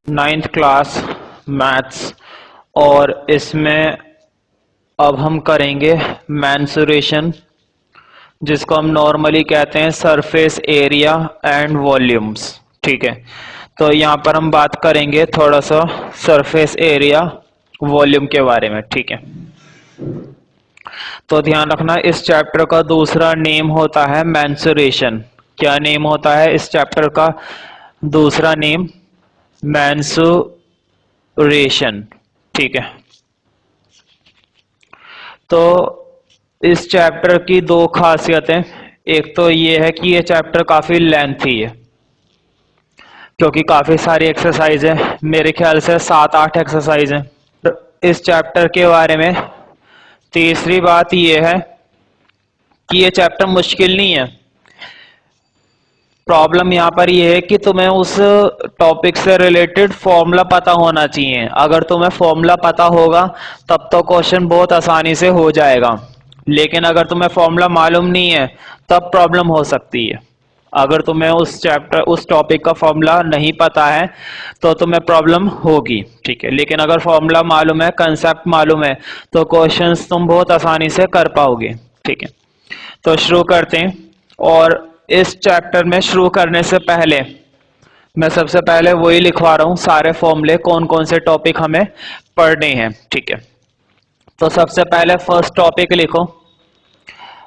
Ninth class maths. और इसमें अब हम करेंगे मेंसुरेशन, जिसको हम नॉर्मली कहते हैं सरफेस एरिया एंड वॉल्यूम्स। ठीक है, तो यहाँ पर हम बात करेंगे थोड़ा सा सरफेस एरिया वॉल्यूम के बारे में। ठीक है, तो ध्यान रखना इस चैप्टर का दूसरा नेम होता है मेंसुरेशन। क्या नेम होता है इस चैप्टर का दूसरा नेम? मेंसुरेशन। ठीक है, तो इस चैप्टर की दो खासियतें, एक तो ये है कि ये चैप्टर काफी लेंथी है क्योंकि काफी सारी एक्सरसाइज है, मेरे ख्याल से 7-8 एक्सरसाइज हैं इस चैप्टर के बारे में। तीसरी बात ये है कि ये चैप्टर मुश्किल नहीं है। प्रॉब्लम यहाँ पर ये है कि तुम्हें उस टॉपिक से रिलेटेड फॉर्मूला पता होना चाहिए। अगर तुम्हें फॉर्मूला पता होगा तब तो क्वेश्चन बहुत आसानी से हो जाएगा, लेकिन अगर तुम्हें फॉर्मूला मालूम नहीं है तब प्रॉब्लम हो सकती है। अगर तुम्हें उस टॉपिक का फॉर्मूला नहीं पता है तो तुम्हें प्रॉब्लम होगी। ठीक है, लेकिन अगर फॉर्मूला मालूम है, कंसेप्ट मालूम है, तो क्वेश्चंस तुम बहुत आसानी से कर पाओगे। ठीक है, तो शुरू करते हैं। और इस चैप्टर में शुरू करने से पहले मैं सबसे पहले वही लिखवा रहा हूं, सारे फॉर्मूले कौन कौन से टॉपिक हमें पढ़ने हैं। ठीक है, तो सबसे पहले फर्स्ट टॉपिक लिखो।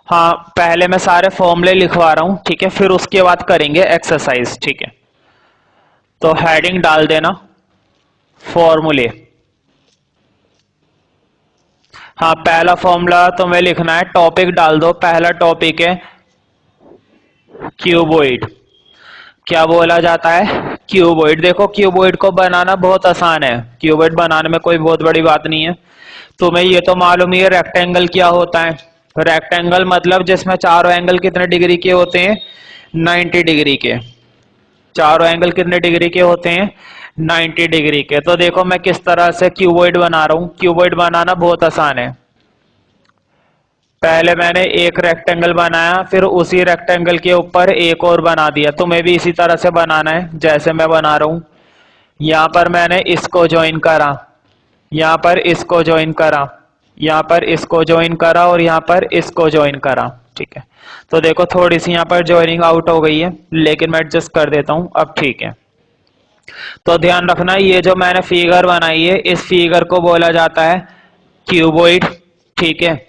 हाँ, पहले मैं सारे फॉर्मूले लिखवा रहा हूं, ठीक है, फिर उसके बाद करेंगे एक्सरसाइज। ठीक है, तो हेडिंग डाल देना फॉर्मूले। हाँ, पहला फॉर्मूला तुम्हें लिखना है, टॉपिक डाल दो। पहला टॉपिक है क्यूबॉइड। क्या बोला जाता है? क्यूबॉइड। देखो, क्यूबॉइड को बनाना बहुत आसान है, क्यूबॉइड बनाने में कोई बहुत बड़ी बात नहीं है। तुम्हें ये तो मालूम ही है रेक्टेंगल क्या होता है। रेक्टेंगल मतलब जिसमें चारों एंगल कितने डिग्री के होते हैं? 90 डिग्री के। चारों एंगल कितने डिग्री के होते हैं? 90 डिग्री के। तो देखो मैं किस तरह से क्यूबॉइड बना रहा हूं। क्यूबॉइड बनाना बहुत आसान है। पहले मैंने एक रेक्टेंगल बनाया, फिर उसी रेक्टेंगल के ऊपर एक और बना दिया। तुम्हें भी इसी तरह से बनाना है जैसे मैं बना रहा हूं। यहां पर मैंने इसको ज्वाइन करा, यहां पर इसको ज्वाइन करा, यहां पर इसको ज्वाइन करा और यहां पर इसको ज्वाइन करा। ठीक है, तो देखो थोड़ी सी यहां पर ज्वाइनिंग आउट हो गई है, लेकिन मैं एडजस्ट कर देता हूं। अब ठीक है, तो ध्यान रखना ये जो मैंने फिगर बनाई है, इस फिगर को बोला जाता है क्यूबॉइड। ठीक है,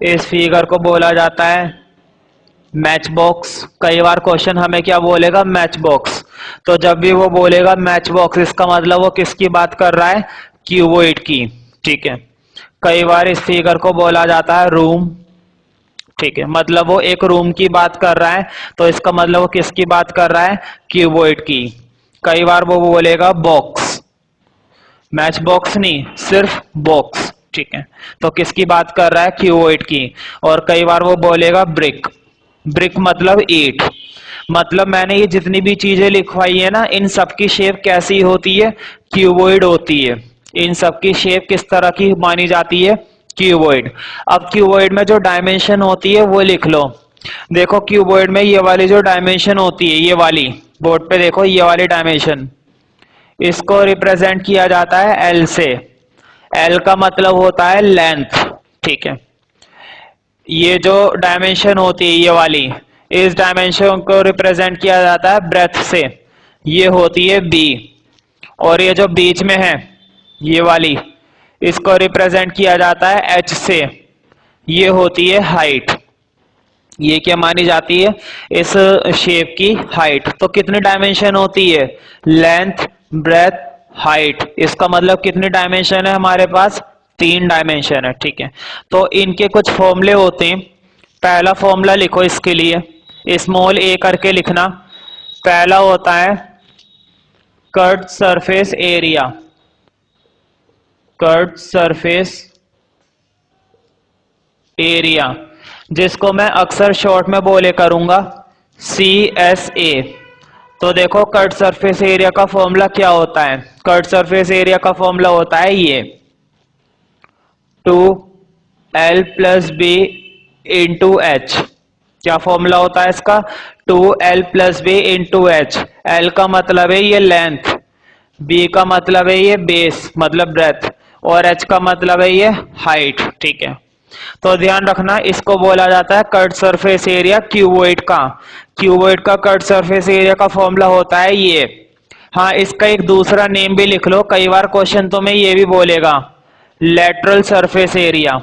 इस फिगर को बोला जाता है मैच बॉक्स। कई बार क्वेश्चन हमें क्या बोलेगा? Match box. तो जब भी वो बोलेगा मैच बॉक्स, इसका मतलब वो किसकी बात कर रहा है? क्यूबॉइड की। ठीक है, कई बार इस फिगर को बोला जाता है रूम। ठीक है, मतलब वो एक रूम की बात कर रहा है, तो इसका मतलब वो किसकी बात कर रहा है? क्यूबॉइड की। कई बार वो बोलेगा बॉक्स, मैच बॉक्स नहीं, सिर्फ बॉक्स। ठीक है, तो किसकी बात कर रहा है? क्यूबॉइड की। और कई बार वो बोलेगा ब्रिक। ब्रिक मतलब ईंट। मतलब मैंने ये जितनी भी चीजें लिखवाई है ना, इन सबकी शेप कैसी होती है? क्यूबॉइड होती है। इन सबकी शेप किस तरह की मानी जाती है? क्यूबॉइड। अब क्यूबॉइड में जो डायमेंशन होती है वो लिख लो। देखो क्यूबॉइड में ये वाली जो डायमेंशन होती है, ये वाली बोर्ड पे देखो, ये वाली डायमेंशन, इसको रिप्रेजेंट किया जाता है एल से। एल का मतलब होता है लेंथ। ठीक है, ये जो डायमेंशन होती है ये वाली, इस डायमेंशन को रिप्रेजेंट किया जाता है ब्रेथ से, ये होती है बी। और ये जो बीच में है ये वाली, इसको रिप्रेजेंट किया जाता है एच से, ये होती है हाइट। ये क्या मानी जाती है? इस शेप की हाइट। तो कितनी डायमेंशन होती है? Length, breadth, height. इसका मतलब कितनी डायमेंशन है हमारे पास? 3 डायमेंशन है। ठीक है, तो इनके कुछ फॉर्मूले होते हैं। पहला फॉर्मूला लिखो इसके लिए, स्मॉल ए करके लिखना। पहला होता है curved surface area. Curved surface area, जिसको मैं अक्सर शॉर्ट में बोले करूंगा CSA। तो देखो कर्व्ड सरफेस एरिया का फॉर्मूला क्या होता है? कर्व्ड सरफेस एरिया का फॉर्मूला होता है ये 2L + B × H। क्या फॉर्मूला होता है इसका? 2L + B × H। L का मतलब है ये लेंथ, बी का मतलब है ये बेस मतलब ब्रेथ, और एच का मतलब है ये हाइट। ठीक है, तो ध्यान रखना इसको बोला जाता है कट सरफेस एरिया क्यूबॉइड का। क्यूबॉइड का कट सरफेस एरिया का फॉर्मूला होता है ये। हाँ, इसका एक दूसरा नेम भी लिख लो, कई बार क्वेश्चन तुम्हें ये भी बोलेगा, lateral surface area.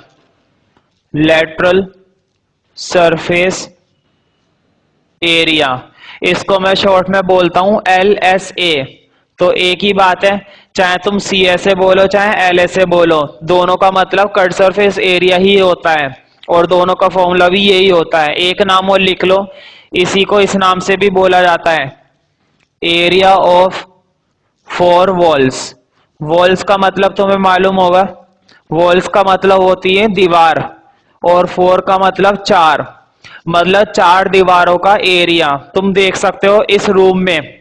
Lateral surface area, इसको मैं शॉर्ट में बोलता हूं LSA। तो एक ही बात है, चाहे तुम CSA बोलो चाहे LSA बोलो, दोनों का मतलब कट सरफेस एरिया ही होता है, और दोनों का फॉर्मूला भी यही होता है। एक नाम और लिख लो, इसी को इस नाम से भी बोला जाता है, एरिया ऑफ 4 वॉल्स। वॉल्स का मतलब तुम्हें मालूम होगा, वॉल्स का मतलब होती है दीवार, और 4 का मतलब 4, मतलब 4 दीवारों का एरिया। तुम देख सकते हो इस रूम में,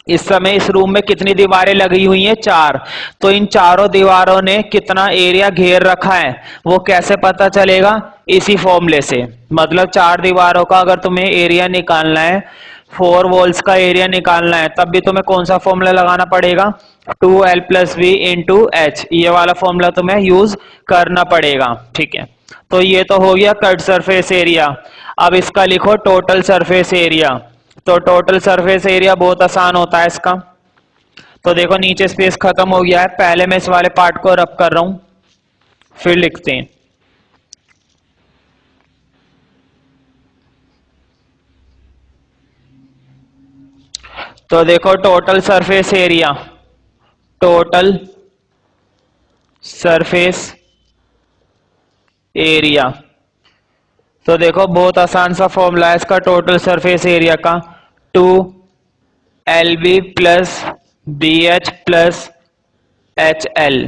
इस समय इस रूम में कितनी दीवारें लगी हुई हैं, 4। तो इन चारों दीवारों ने कितना एरिया घेर रखा है वो कैसे पता चलेगा, इसी फॉर्मूले से। मतलब 4 दीवारों का अगर तुम्हें एरिया निकालना है, 4 वॉल्स का एरिया निकालना है, तब भी तुम्हें कौन सा फॉर्मूला लगाना पड़ेगा, 2L + V × H, ये वाला फॉर्मूला तुम्हें यूज करना पड़ेगा। ठीक है, तो ये तो हो गया कट सरफेस एरिया। अब इसका लिखो टोटल सरफेस एरिया। तो टोटल सरफेस एरिया बहुत आसान होता है इसका। तो देखो नीचे स्पेस खत्म हो गया है, पहले मैं इस वाले पार्ट को रब कर रहा हूं, फिर लिखते हैं। तो देखो total surface area, total surface area, तो देखो बहुत आसान सा फॉर्मूला है इसका टोटल सरफेस एरिया का, 2LB + BH + HL,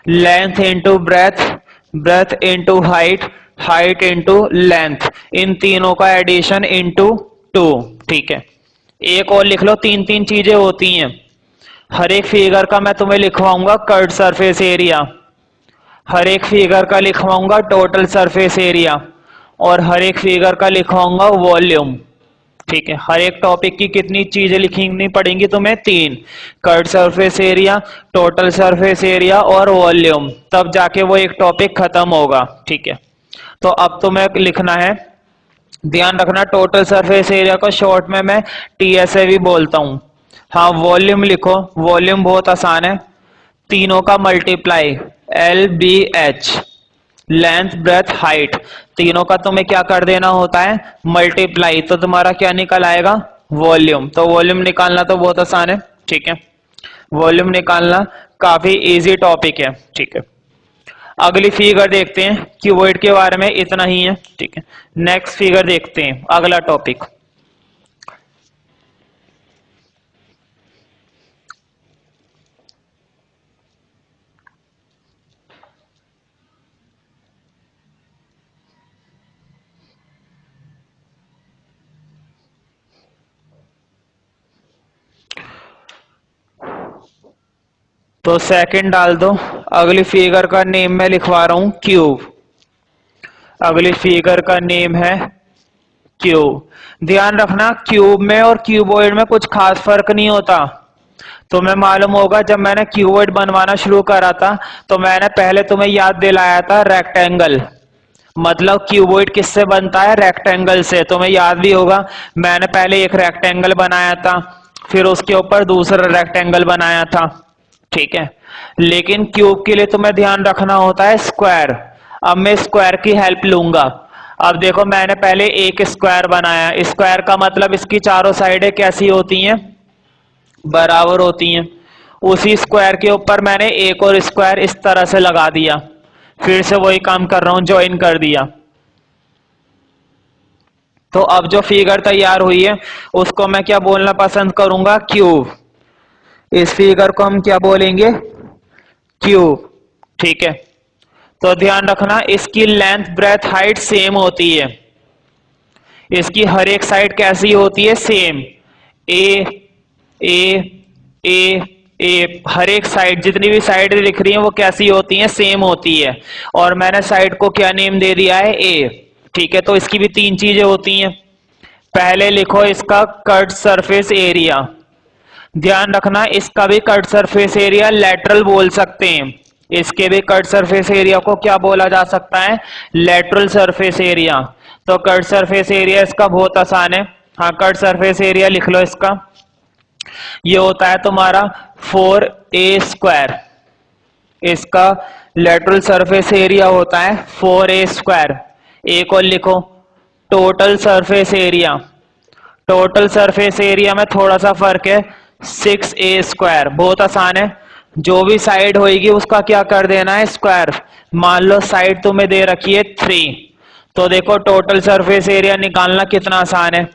length into breadth, breadth into height, height into length, इन तीनों का एडिशन इंटू 2। ठीक है, एक और लिख लो, 3 चीजें होती हैं। हर एक फिगर का मैं तुम्हें लिखवाऊंगा कट सरफेस एरिया, हर एक फिगर का लिखवाऊंगा टोटल सरफेस एरिया, और हर एक फिगर का लिखवाऊंगा वॉल्यूम। ठीक है, हर एक टॉपिक की कितनी चीजें लिखनी पड़ेंगी तुम्हें, 3, cut surface area, total surface area और वॉल्यूम, तब जाके वो एक टॉपिक खत्म होगा। ठीक है, तो अब तुम्हें लिखना है, ध्यान रखना टोटल सरफेस एरिया को शॉर्ट में मैं TSA भी बोलता हूं। हाँ, वॉल्यूम लिखो, वॉल्यूम बहुत आसान है, तीनों का multiply, LBH, length breadth height, तीनों का तुम्हें क्या कर देना होता है, मल्टीप्लाई, तो तुम्हारा क्या निकल आएगा, वॉल्यूम। तो वॉल्यूम निकालना तो बहुत आसान है। ठीक है, वॉल्यूम निकालना काफी इजी टॉपिक है। ठीक है, अगली फिगर देखते हैं, क्यूबॉइड के बारे में इतना ही है। ठीक है, नेक्स्ट फिगर देखते हैं, अगला टॉपिक। तो सेकंड डाल दो, अगली फिगर का नेम मैं लिखवा रहा हूं क्यूब, अगली फिगर का नेम है क्यूब। ध्यान रखना क्यूब में और क्यूबॉइड में कुछ खास फर्क नहीं होता। तुम्हें मालूम होगा जब मैंने क्यूबॉइड बनवाना शुरू करा था तो मैंने पहले तुम्हें याद दिलाया था रेक्टेंगल, मतलब क्यूबॉइड किससे बनता है, रेक्टेंगल से। तुम्हें याद भी होगा मैंने पहले एक रेक्टेंगल बनाया था, फिर उसके ऊपर दूसरा रेक्टेंगल बनाया था। ठीक है, लेकिन क्यूब के लिए तुम्हें ध्यान रखना होता है स्क्वायर। अब मैं स्क्वायर की हेल्प लूंगा। अब देखो मैंने पहले एक स्क्वायर बनाया, स्क्वायर का मतलब इसकी चारों साइडें कैसी होती हैं, बराबर होती हैं। उसी स्क्वायर के ऊपर मैंने एक और स्क्वायर इस तरह से लगा दिया, फिर से वही काम कर रहा हूं, ज्वाइन कर दिया। तो अब जो फिगर तैयार हुई है उसको मैं क्या बोलना पसंद करूंगा, क्यूब। इस फिगर को हम क्या बोलेंगे, क्यूब। ठीक है, तो ध्यान रखना इसकी लेंथ ब्रेथ हाइट सेम होती है, इसकी हर एक साइड कैसी होती है, सेम, ए ए ए ए, हर एक साइड जितनी भी साइड दिख रही हैं वो कैसी होती हैं, सेम होती है। और मैंने साइड को क्या नेम दे दिया है, ए। ठीक है, तो इसकी भी 3 चीजें होती हैं। पहले लिखो इसका कट सरफेस एरिया, ध्यान रखना इसका भी कट सरफेस एरिया लेटरल बोल सकते हैं, इसके भी कट सरफेस एरिया को क्या बोला जा सकता है, लेटरल सरफेस एरिया। तो कट सरफेस एरिया इसका बहुत आसान है। हाँ, कट सरफेस एरिया लिख लो इसका, ये होता है तुम्हारा 4a²। इसका लेटरल सरफेस एरिया होता है 4a²। एक और लिखो, total surface area. Total surface area में थोड़ा सा फर्क है, 6a²। बहुत आसान है, जो भी साइड होगी उसका क्या कर देना है, स्क्वायर। मान लो साइड तुम्हें दे रखी है 3, तो देखो टोटल सरफेस एरिया निकालना कितना आसान है।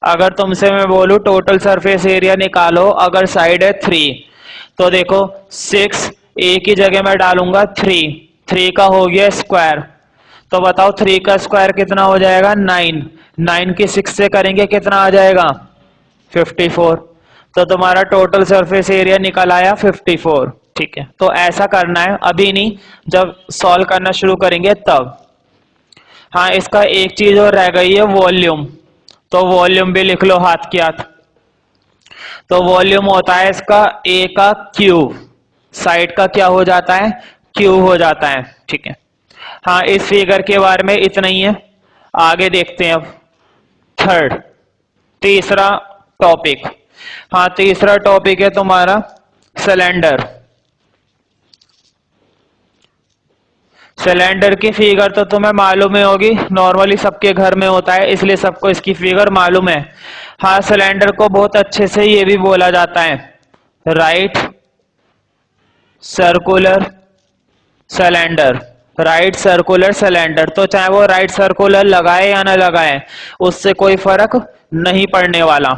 अगर तुमसे मैं बोलूं टोटल सरफेस एरिया निकालो, अगर साइड है 3, तो देखो 6 ए की जगह मैं डालूंगा 3, 3 का हो गया स्क्वायर। तो बताओ 3 का स्क्वायर कितना हो जाएगा, 9। 9 की 6 से करेंगे कितना आ जाएगा, 54। तो तुम्हारा टोटल सरफेस एरिया निकल आया 54। ठीक है, तो ऐसा करना है, अभी नहीं, जब सॉल्व करना शुरू करेंगे तब। हाँ, इसका एक चीज और रह गई है, वॉल्यूम। तो वॉल्यूम भी लिख लो हाथ के हाथ। तो वॉल्यूम होता है इसका ए का क्यूब, साइड का क्या हो जाता है, क्यूब हो जाता है। ठीक है, हाँ इस फिगर के बारे में इतना ही है, आगे देखते हैं अब। थर्ड, तीसरा टॉपिक। हाँ, तीसरा टॉपिक है तुम्हारा सिलेंडर। सिलेंडर की फिगर तो तुम्हें मालूम ही होगी, नॉर्मली सबके घर में होता है, इसलिए सबको इसकी फिगर मालूम है। हाँ, सिलेंडर को बहुत अच्छे से ये भी बोला जाता है right circular cylinder. Right circular cylinder, तो चाहे वो राइट सर्कुलर लगाए या ना लगाए, उससे कोई फर्क नहीं पड़ने वाला।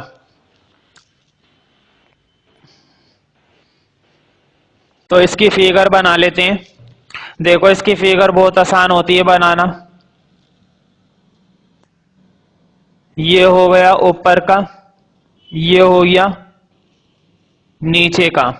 तो इसकी फिगर बना लेते हैं। देखो इसकी फिगर बहुत आसान होती है बनाना। ये हो गया ऊपर का, ये हो गया नीचे का।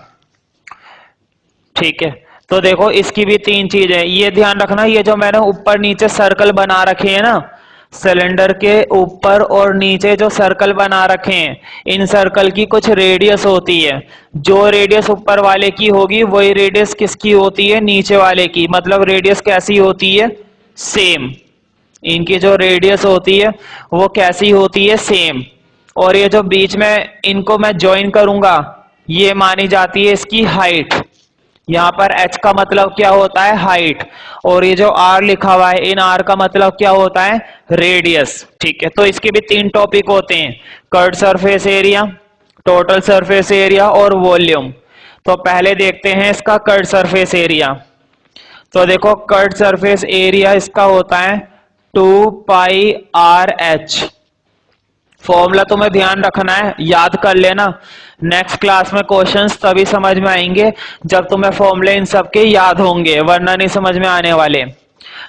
ठीक है, तो देखो इसकी भी 3 चीज है, ये ध्यान रखना, ये जो मैंने ऊपर नीचे सर्कल बना रखे हैं ना, सिलेंडर के ऊपर और नीचे जो सर्कल बना रखे हैं, इन सर्कल की कुछ रेडियस होती है। जो रेडियस ऊपर वाले की होगी वही रेडियस किसकी होती है, नीचे वाले की। मतलब रेडियस कैसी होती है, सेम। इनकी जो रेडियस होती है वो कैसी होती है, सेम। और ये जो बीच में इनको मैं ज्वाइन करूंगा, ये मानी जाती है इसकी हाइट। यहाँ पर h का मतलब क्या होता है, हाइट। और ये जो r लिखा हुआ है, इन r का मतलब क्या होता है, रेडियस। ठीक है, तो इसके भी 3 टॉपिक होते हैं, cut surface area, total surface area और वॉल्यूम। तो पहले देखते हैं इसका कट सरफेस एरिया। तो देखो कट सरफेस एरिया इसका होता है 2πr(h). फॉर्मूला तुम्हें ध्यान रखना है, याद कर लेना। नेक्स्ट क्लास में क्वेश्चंस तभी समझ में आएंगे जब तुम्हें फॉर्मूले इन सब के याद होंगे, वरना नहीं समझ में आने वाले।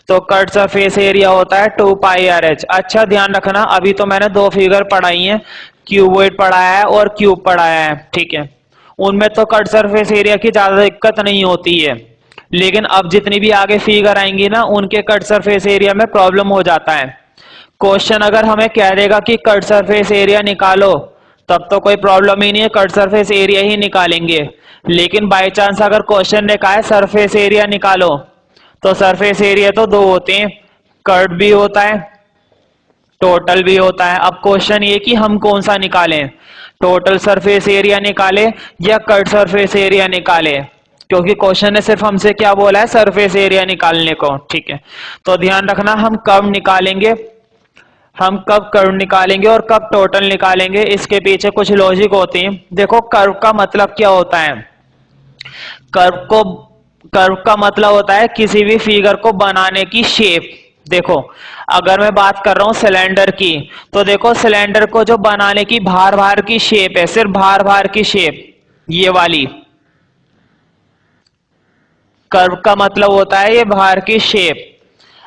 तो कट सरफेस एरिया होता है 2πr(h). अच्छा ध्यान रखना, अभी तो मैंने 2 फिगर पढ़ाई हैं, क्यूबॉइड पढ़ाया है और क्यूब पढ़ाया है। ठीक है, उनमें तो कट सरफेस एरिया की ज्यादा दिक्कत नहीं होती है, लेकिन अब जितनी भी आगे फिगर आएंगी ना, उनके कट सरफेस एरिया में प्रॉब्लम हो जाता है। क्वेश्चन अगर हमें कह देगा कि कट सरफेस एरिया निकालो, तब तो कोई प्रॉब्लम ही नहीं है, कट सरफेस एरिया ही निकालेंगे। लेकिन बाय चांस अगर क्वेश्चन ने कहा है सरफेस एरिया निकालो, तो सरफेस एरिया तो 2 होते हैं, कट भी होता है, टोटल भी होता है। अब क्वेश्चन ये कि हम कौन सा निकालें, टोटल सरफेस एरिया निकाले या कट सरफेस एरिया निकाले, क्योंकि क्वेश्चन ने सिर्फ हमसे क्या बोला है, सरफेस एरिया निकालने को। ठीक है, तो ध्यान रखना, हम कब निकालेंगे, हम कब कर्व निकालेंगे और कब टोटल निकालेंगे, इसके पीछे कुछ लॉजिक होती है। देखो कर्व का मतलब क्या होता है, कर्व का मतलब होता है किसी भी फिगर को बनाने की शेप। देखो अगर मैं बात कर रहा हूं सिलेंडर की, तो देखो सिलेंडर को जो बनाने की भार भार की शेप है, सिर्फ भार भार की शेप, ये वाली। कर्व का मतलब होता है ये भार की शेप।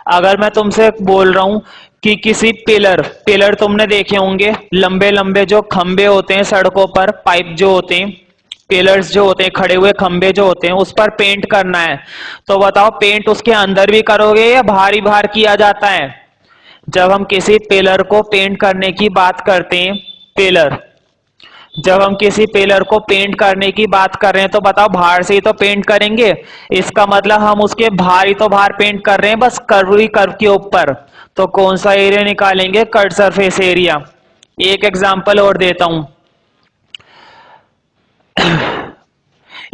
अगर मैं तुमसे बोल रहा हूं कि किसी पिलर तुमने देखे होंगे, लंबे लंबे जो खंबे होते हैं सड़कों पर, पाइप जो होते हैं, पिलर्स जो होते हैं, खड़े हुए खंबे जो होते हैं, उस पर पेंट करना है, तो बताओ पेंट उसके अंदर भी करोगे या बाहर ही बाहर किया जाता है। जब हम किसी पिलर को पेंट करने की बात करते हैं, पिलर, जब हम किसी पिलर को पेंट करने की बात कर रहे हैं तो बताओ बाहर से ही तो पेंट करेंगे, इसका मतलब हम उसके बाहर ही तो बाहर पेंट कर रहे हैं, बस कर्व ही कर्व के ऊपर। तो कौन सा एरिया निकालेंगे? Cut surface area. एक एग्जांपल और देता हूं,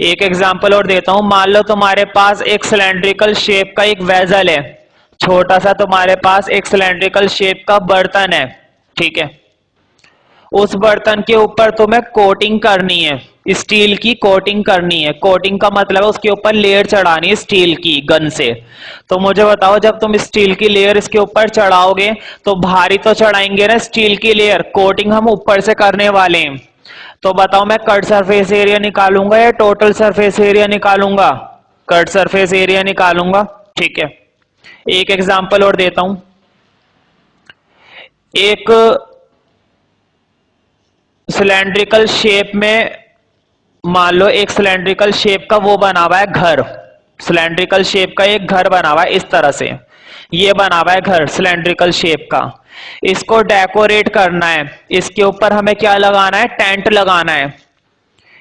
एक एग्जांपल और देता हूं। मान लो तुम्हारे पास एक सिलेंड्रिकल शेप का एक वेजल है, छोटा सा तुम्हारे पास एक सिलेंड्रिकल शेप का बर्तन है, ठीक है। उस बर्तन के ऊपर तुम्हें कोटिंग करनी है, स्टील की कोटिंग करनी है। कोटिंग का मतलब है उसके ऊपर लेयर चढ़ानी है स्टील की गन से। तो मुझे बताओ, जब तुम स्टील की लेयर इसके ऊपर चढ़ाओगे तो भारी तो चढ़ाएंगे ना स्टील की लेयर, कोटिंग हम ऊपर से करने वाले हैं। तो बताओ मैं कट सरफेस एरिया निकालूंगा या टोटल सरफेस एरिया निकालूंगा? कट सरफेस एरिया निकालूंगा, ठीक है। एक एग्जांपल और देता हूं। एक सिलेंड्रिकल शेप में, मान लो एक सिलेंड्रिकल शेप का वो बना हुआ है घर, सिलेंड्रिकल शेप का एक घर बना हुआ है इस तरह से, ये बना हुआ है घर सिलेंड्रिकल शेप का। इसको डेकोरेट करना है, इसके ऊपर हमें क्या लगाना है? टेंट लगाना है।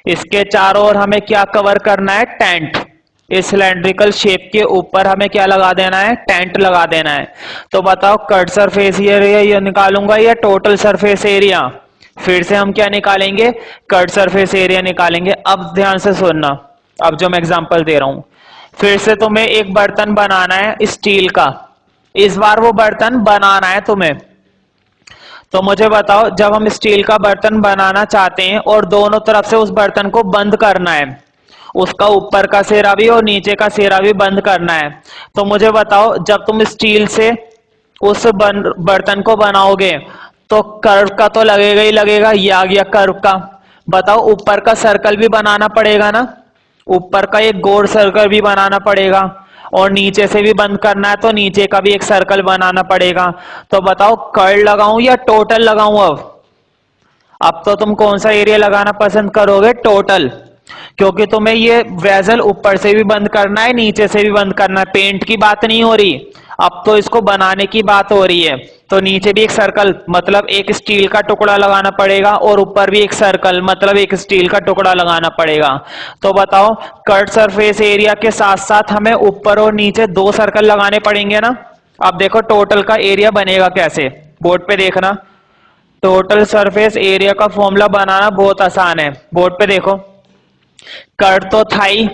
इसके चारों ओर हमें क्या कवर करना है? टेंट। इस सिलेंड्रिकल शेप के ऊपर हमें क्या लगा देना है? टेंट लगा देना है। तो बताओ कट सरफेस एरिया ये निकालूंगा या टोटल सरफेस एरिया? फिर से हम क्या निकालेंगे? कट सरफेस एरिया निकालेंगे। अब ध्यान से सुनना, अब जो मैं एग्जांपल दे रहा हूं, फिर से तुम्हें एक बर्तन बनाना है स्टील का, इस बार वो बर्तन बनाना है तुम्हें। तो मुझे बताओ, जब हम स्टील का बर्तन बनाना चाहते हैं और दोनों तरफ से उस बर्तन को बंद करना है, उसका ऊपर का सिरा भी और नीचे का सिरा भी बंद करना है, तो मुझे बताओ जब तुम स्टील से उस बर्तन को बनाओगे तो कर्व का तो लगेगा ही लगेगा, ये आ गया कर्व का। बताओ ऊपर का सर्कल भी बनाना पड़ेगा ना, ऊपर का एक गोल सर्कल भी बनाना पड़ेगा, और नीचे से भी बंद करना है तो नीचे का भी एक सर्कल बनाना पड़ेगा। तो बताओ कर्ल लगाऊं या टोटल लगाऊं? अब तो तुम कौन सा एरिया लगाना पसंद करोगे? टोटल, क्योंकि तुम्हें ये वेजल ऊपर से भी बंद करना है नीचे से भी बंद करना है। पेंट की बात नहीं हो रही, अब तो इसको बनाने की बात हो रही है। तो नीचे भी एक सर्कल मतलब एक स्टील का टुकड़ा लगाना पड़ेगा और ऊपर भी एक सर्कल मतलब एक स्टील का टुकड़ा लगाना पड़ेगा। तो बताओ कट सरफेस एरिया के साथ साथ हमें ऊपर और नीचे दो सर्कल लगाने पड़ेंगे ना। अब देखो टोटल का एरिया बनेगा कैसे, बोर्ड पे देखना। टोटल सरफेस एरिया का फॉर्मूला बनाना बहुत आसान है, बोर्ड पे देखो। कर्व तो था ही,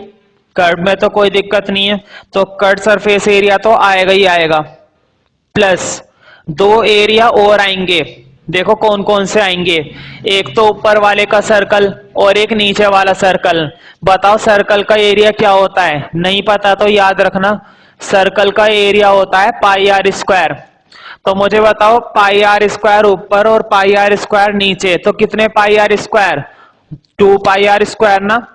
कर्व में तो कोई दिक्कत नहीं है, तो कट सरफेस एरिया तो आएगा ही आएगा, प्लस दो एरिया और आएंगे। देखो कौन कौन से आएंगे, एक तो ऊपर वाले का सर्कल और एक नीचे वाला सर्कल। बताओ सर्कल का एरिया क्या होता है? नहीं पता तो याद रखना, सर्कल का एरिया होता है पाई आर स्क्वायर। तो मुझे बताओ पाई आर स्क्वायर ऊपर और पाई आर स्क्वायर नीचे, तो कितने pi R square? 2 pi R square ना।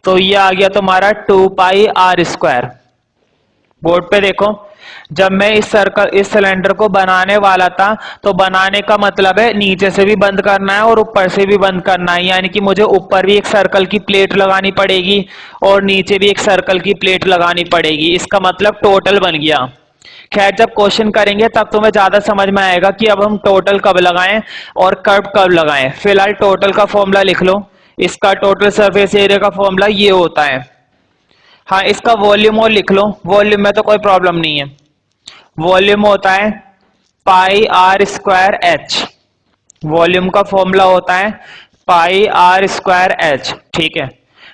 तो ये आ गया तुम्हारा 2 पाई आर स्क्वायर। बोर्ड पे देखो, जब मैं इस सर्कल इस सिलेंडर को बनाने वाला था तो बनाने का मतलब है नीचे से भी बंद करना है और ऊपर से भी बंद करना है, यानी कि मुझे ऊपर भी एक सर्कल की प्लेट लगानी पड़ेगी और नीचे भी एक सर्कल की प्लेट लगानी पड़ेगी। इसका मतलब टोटल बन गया। खैर जब क्वेश्चन करेंगे तब तुम्हें ज्यादा समझ में आएगा कि अब हम टोटल कब लगाएं और कर्व कब लगाएं। फिलहाल टोटल का फॉर्मूला लिख लो, इसका टोटल सरफेस एरिया का फॉर्मूला ये होता है। हाँ इसका वॉल्यूम और लिख लो, वॉल्यूम में तो कोई प्रॉब्लम नहीं है। वॉल्यूम होता है पाई आर स्क्वायर एच, वॉल्यूम का फॉर्मूला होता है पाई आर स्क्वायर एच, ठीक है।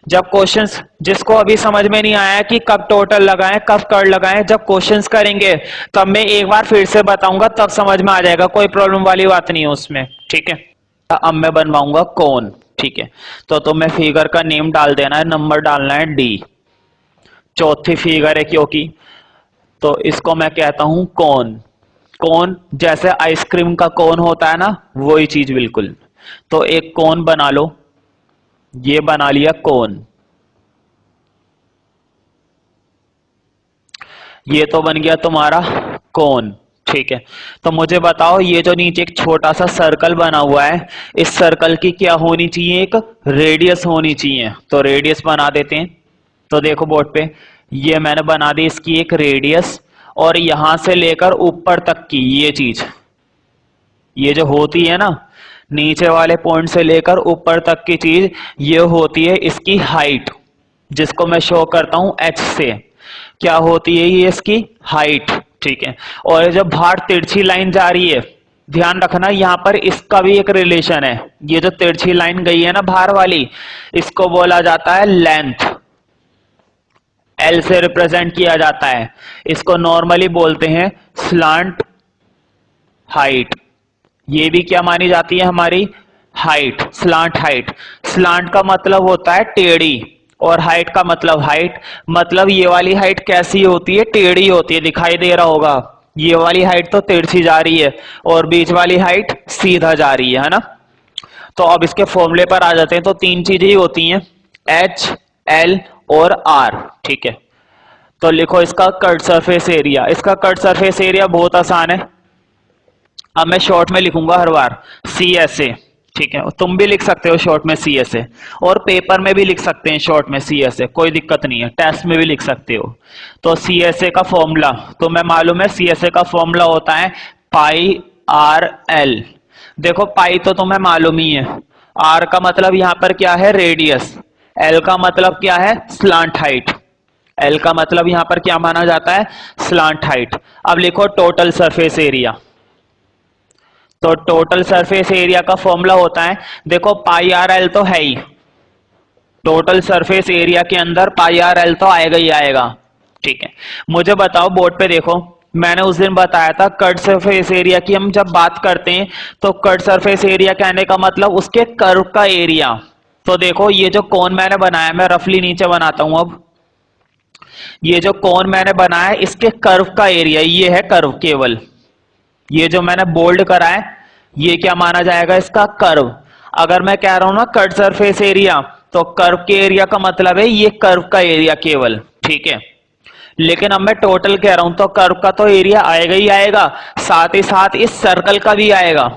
जब क्वेश्चंस, जिसको अभी समझ में नहीं आया कि कब टोटल लगाएं कब कर्व लगाएं, जब क्वेश्चंस करेंगे तब मैं एक बार फिर से बताऊंगा, तब समझ में आ जाएगा, कोई प्रॉब्लम वाली बात नहीं है उसमें, ठीक है। अब मैं बनवाऊंगा कोन, ठीक है। तो तुम्हें फिगर का नेम डाल देना है, नंबर डालना है डी, चौथी फिगर है क्योंकि, तो इसको मैं कहता हूं कोन। कोन जैसे आइसक्रीम का कोन होता है ना, वही चीज बिल्कुल। तो एक कोन बना लो, ये बना लिया कोन, ये तो बन गया तुम्हारा कोन, ठीक है। तो मुझे बताओ ये जो नीचे एक छोटा सा सर्कल बना हुआ है, इस सर्कल की क्या होनी चाहिए? एक रेडियस होनी चाहिए, तो रेडियस बना देते हैं। तो देखो बोर्ड पे, ये मैंने बना दी इसकी एक रेडियस, और यहां से लेकर ऊपर तक की ये चीज, ये जो होती है ना नीचे वाले पॉइंट से लेकर ऊपर तक की चीज ये होती है इसकी हाइट, जिसको मैं शो करता हूं एच से। क्या होती है ये इसकी हाइट, ठीक है। और ये जो बाहर तिरछी लाइन जा रही है, ध्यान रखना यहां पर इसका भी एक रिलेशन है। ये जो तिरछी लाइन गई है ना बाहर वाली, इसको बोला जाता है लेंथ, एल से रिप्रेजेंट किया जाता है। इसको नॉर्मली बोलते हैं स्लांट हाइट। ये भी क्या मानी जाती है हमारी हाइट, स्लांट हाइट। स्लांट का मतलब होता है टेढ़ी और हाइट का मतलब हाइट। मतलब ये वाली हाइट कैसी होती है, टेढ़ी होती है, दिखाई दे रहा होगा। ये वाली हाइट तो तिरछी जा रही है और बीच वाली हाइट सीधा जा रही है ना। तो अब इसके फॉर्मूले पर आ जाते हैं। तो तीन चीजें ही होती हैं, एच, एल और आर, ठीक है। तो लिखो इसका कट सरफेस एरिया। इसका कट सरफेस एरिया बहुत आसान है। अब मैं शॉर्ट में लिखूंगा हर बार सी एस ए, ठीक है। तुम भी लिख सकते हो शॉर्ट में सी एस ए, और पेपर में भी लिख सकते हैं शॉर्ट में सी एस ए, कोई दिक्कत नहीं है, टेस्ट में भी लिख सकते हो। तो सी एस ए का फॉर्मूला तो मैं मालूम है, सी एस ए का फॉर्मूला होता है पाई आर एल। देखो पाई तो तुम्हें मालूम ही है, आर का मतलब यहां पर क्या है रेडियस, एल का मतलब क्या है स्लांट हाइट। एल का मतलब यहां पर क्या माना जाता है स्लांट हाइट। अब लिखो टोटल सरफेस एरिया। तो टोटल सरफेस एरिया का फॉर्मूला होता है, देखो पाई आर एल तो है ही, टोटल सरफेस एरिया के अंदर पाई आर एल तो आएगा ही आएगा, ठीक है। मुझे बताओ बोर्ड पे देखो, मैंने उस दिन बताया था कट सरफेस एरिया की हम जब बात करते हैं तो कट सरफेस एरिया कहने का मतलब उसके कर्व का एरिया। तो देखो ये जो कोन मैंने बनाया, मैं रफली नीचे बनाता हूं। अब ये जो कोन मैंने बनाया इसके कर्व का एरिया, ये है कर्व केवल। ये जो मैंने बोल्ड करा है ये क्या माना जाएगा इसका कर्व। अगर मैं कह रहा हूं ना कट सरफेस एरिया, तो कर्व के एरिया का मतलब है ये कर्व का एरिया केवल, ठीक है। लेकिन अब मैं टोटल कह रहा हूं तो कर्व का तो एरिया आएगा ही आएगा, साथ ही साथ इस सर्कल का भी आएगा।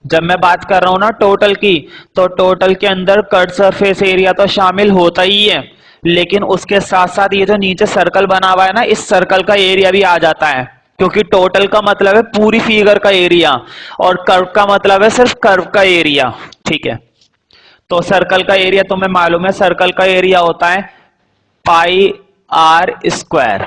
जब मैं बात कर रहा हूं ना टोटल की, तो टोटल के अंदर कट सरफेस एरिया तो शामिल होता ही है, लेकिन उसके साथ साथ ये जो नीचे सर्कल बना हुआ है ना, इस सर्कल का एरिया भी आ जाता है, क्योंकि टोटल का मतलब है पूरी फिगर का एरिया और कर्व का मतलब है सिर्फ कर्व का एरिया, ठीक है। तो सर्कल का एरिया तुम्हें मालूम है, सर्कल का एरिया होता है पाई आर स्क्वायर।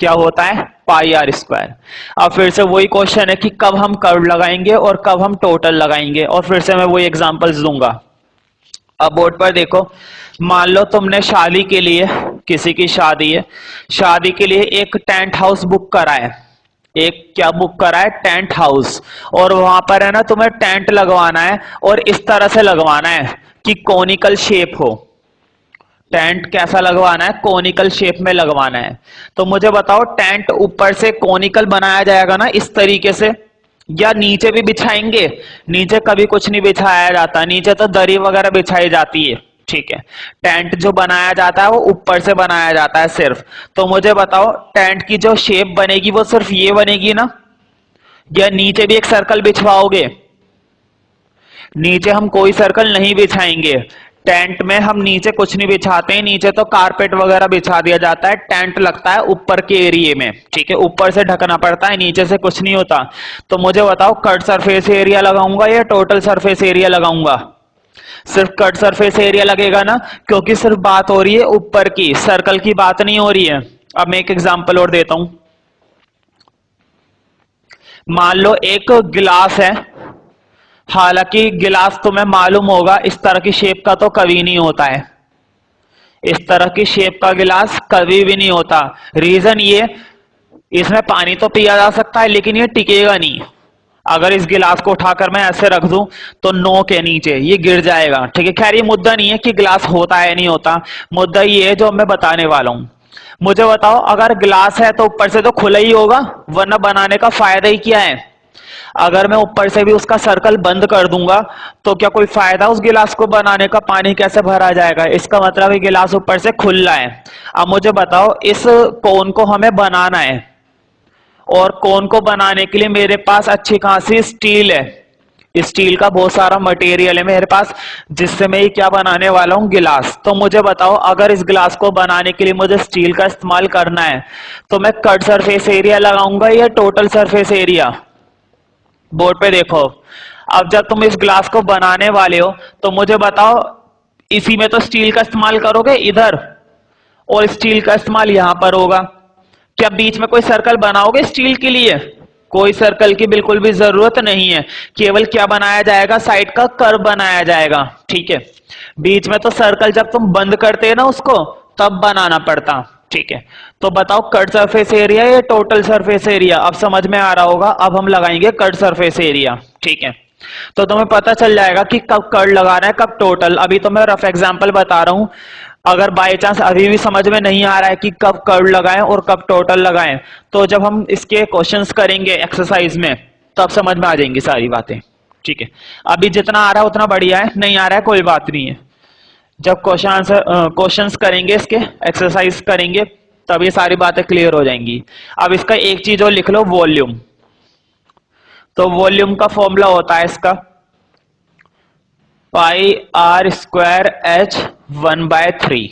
क्या होता है पाई आर स्क्वायर। अब फिर से वही क्वेश्चन है कि कब हम कर्व लगाएंगे और कब हम टोटल लगाएंगे, और फिर से मैं वही एग्जांपल्स दूंगा। अब बोर्ड पर देखो, मान लो तुमने शादी के लिए, किसी की शादी है, शादी के लिए एक टेंट हाउस बुक करा है। एक क्या बुक करा है टेंट हाउस, और वहां पर है ना तुम्हें टेंट लगवाना है और इस तरह से लगवाना है कि कोनिकल शेप हो। टेंट कैसा लगवाना है कोनिकल शेप में लगवाना है। तो मुझे बताओ टेंट ऊपर से कोनिकल बनाया जाएगा ना इस तरीके से, या नीचे भी बिछाएंगे। नीचे कभी कुछ नहीं बिछाया जाता, नीचे तो दरी वगैरह बिछाई जाती है, ठीक है। टेंट जो बनाया जाता है वो ऊपर से बनाया जाता है सिर्फ। तो मुझे बताओ टेंट की जो शेप बनेगी वो सिर्फ ये बनेगी ना, या नीचे भी एक सर्कल बिछवाओगे। नीचे हम कोई सर्कल नहीं बिछाएंगे, टेंट में हम नीचे कुछ नहीं बिछाते हैं, नीचे तो कारपेट वगैरह बिछा दिया जाता है। टेंट लगता है ऊपर के एरिया में, ठीक है, ऊपर से ढकना पड़ता है, नीचे से कुछ नहीं होता। तो मुझे बताओ कट सरफेस एरिया लगाऊंगा या टोटल सरफेस एरिया लगाऊंगा। सिर्फ कट सरफेस एरिया लगेगा ना, क्योंकि सिर्फ बात हो रही है ऊपर की, सर्कल की बात नहीं हो रही है। अब मैं एक एग्जांपल और देता हूं। मान लो एक गिलास है, हालांकि गिलास तुम्हें मालूम होगा इस तरह की शेप का तो कभी नहीं होता है, इस तरह की शेप का गिलास कभी भी नहीं होता। रीजन ये, इसमें पानी तो पिया जा सकता है लेकिन ये टिकेगा नहीं। अगर इस गिलास को उठाकर मैं ऐसे रख दूं तो नोक के नीचे ये गिर जाएगा, ठीक है। खैर ये मुद्दा नहीं है कि गिलास होता है नहीं होता, मुद्दा ये है जो मैं बताने वाला हूं। मुझे बताओ अगर गिलास है तो ऊपर से तो खुला ही होगा, वरना बनाने का फायदा ही क्या है। अगर मैं ऊपर से भी उसका सर्कल बंद कर दूंगा तो क्या कोई फायदा उस गिलास को बनाने का, पानी कैसे भरा जाएगा। इसका मतलब है गिलास ऊपर से खुला है। अब मुझे बताओ इस कोन को हमें बनाना है, और कोन को बनाने के लिए मेरे पास अच्छी खासी स्टील है, स्टील का बहुत सारा मटेरियल है मेरे पास, जिससे मैं ये क्या बनाने वाला हूं गिलास। तो मुझे बताओ अगर इस गिलास को बनाने के लिए मुझे स्टील का इस्तेमाल करना है तो मैं कट सरफेस एरिया लगाऊंगा या टोटल सरफेस एरिया। बोर्ड पे देखो। अब जब तुम इस ग्लास को बनाने वाले हो तो मुझे बताओ, इसी में तो स्टील का इस्तेमाल करोगे इधर, और स्टील का इस्तेमाल यहां पर होगा। क्या बीच में कोई सर्कल बनाओगे स्टील के लिए? कोई सर्कल की बिल्कुल भी जरूरत नहीं है। केवल क्या बनाया जाएगा, साइड का कर्व बनाया जाएगा। ठीक है, बीच में तो सर्कल जब तुम बंद करते हैं ना उसको, तब बनाना पड़ता। ठीक है, तो बताओ कट सरफेस एरिया या टोटल सरफेस एरिया? अब समझ में आ रहा होगा। अब हम लगाएंगे कट सरफेस एरिया। ठीक है, तो तुम्हें पता चल जाएगा कि कब कट लगाना है, कब टोटल। अभी तो मैं रफ एग्जांपल बता रहा हूं। अगर बाय चांस अभी भी समझ में नहीं आ रहा है कि कब कर्व लगाएं और कब टोटल लगाएं, तो जब हम इसके क्वेश्चंस करेंगे एक्सरसाइज में, तब समझ में आ जाएंगी सारी बातें। ठीक है, अभी जितना आ रहा है उतना बढ़िया है, नहीं आ रहा है कोई बात नहीं है। जब क्वेश्चंस करेंगे, इसके एक्सरसाइज करेंगे, तब ये सारी बातें क्लियर हो जाएंगी। अब इसका एक चीज और लिख लो, वॉल्यूम। तो वॉल्यूम का फॉर्मूला होता है इसका पाई आर स्क्वायर एच 1/3।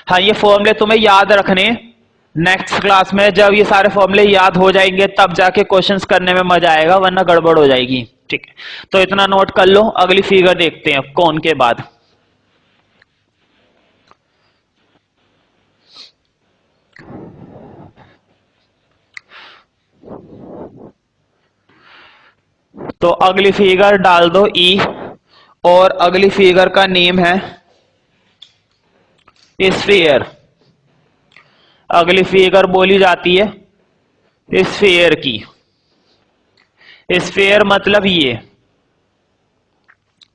हाँ, ये फॉर्मूले तुम्हें याद रखने। नेक्स्ट क्लास में जब ये सारे फॉर्मूले याद हो जाएंगे तब जाके क्वेश्चंस करने में मजा आएगा, वरना गड़बड़ हो जाएगी। ठीक है, तो इतना नोट कर लो। अगली फिगर देखते हैं कौन के बाद। तो अगली फिगर डाल दो ई, और अगली फिगर का नेम है स्फीयर। अगली फिगर बोली जाती है स्फीयर की। स्फीयर मतलब ये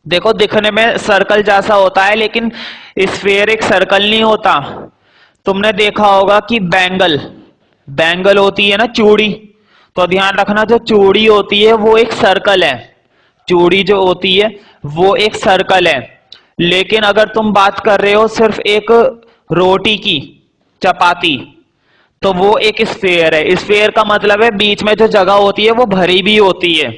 देखो, दिखने में सर्कल जैसा होता है, लेकिन स्फीयर एक सर्कल नहीं होता। तुमने देखा होगा कि बैंगल बैंगल होती है ना, चूड़ी। तो ध्यान रखना, जो चूड़ी होती है वो एक सर्कल है। चूड़ी जो होती है वो एक सर्कल है। लेकिन अगर तुम बात कर रहे हो सिर्फ एक रोटी की, चपाती, तो वो एक स्फीयर है। स्फीयर का मतलब है बीच में जो जगह होती है वो भरी भी होती है।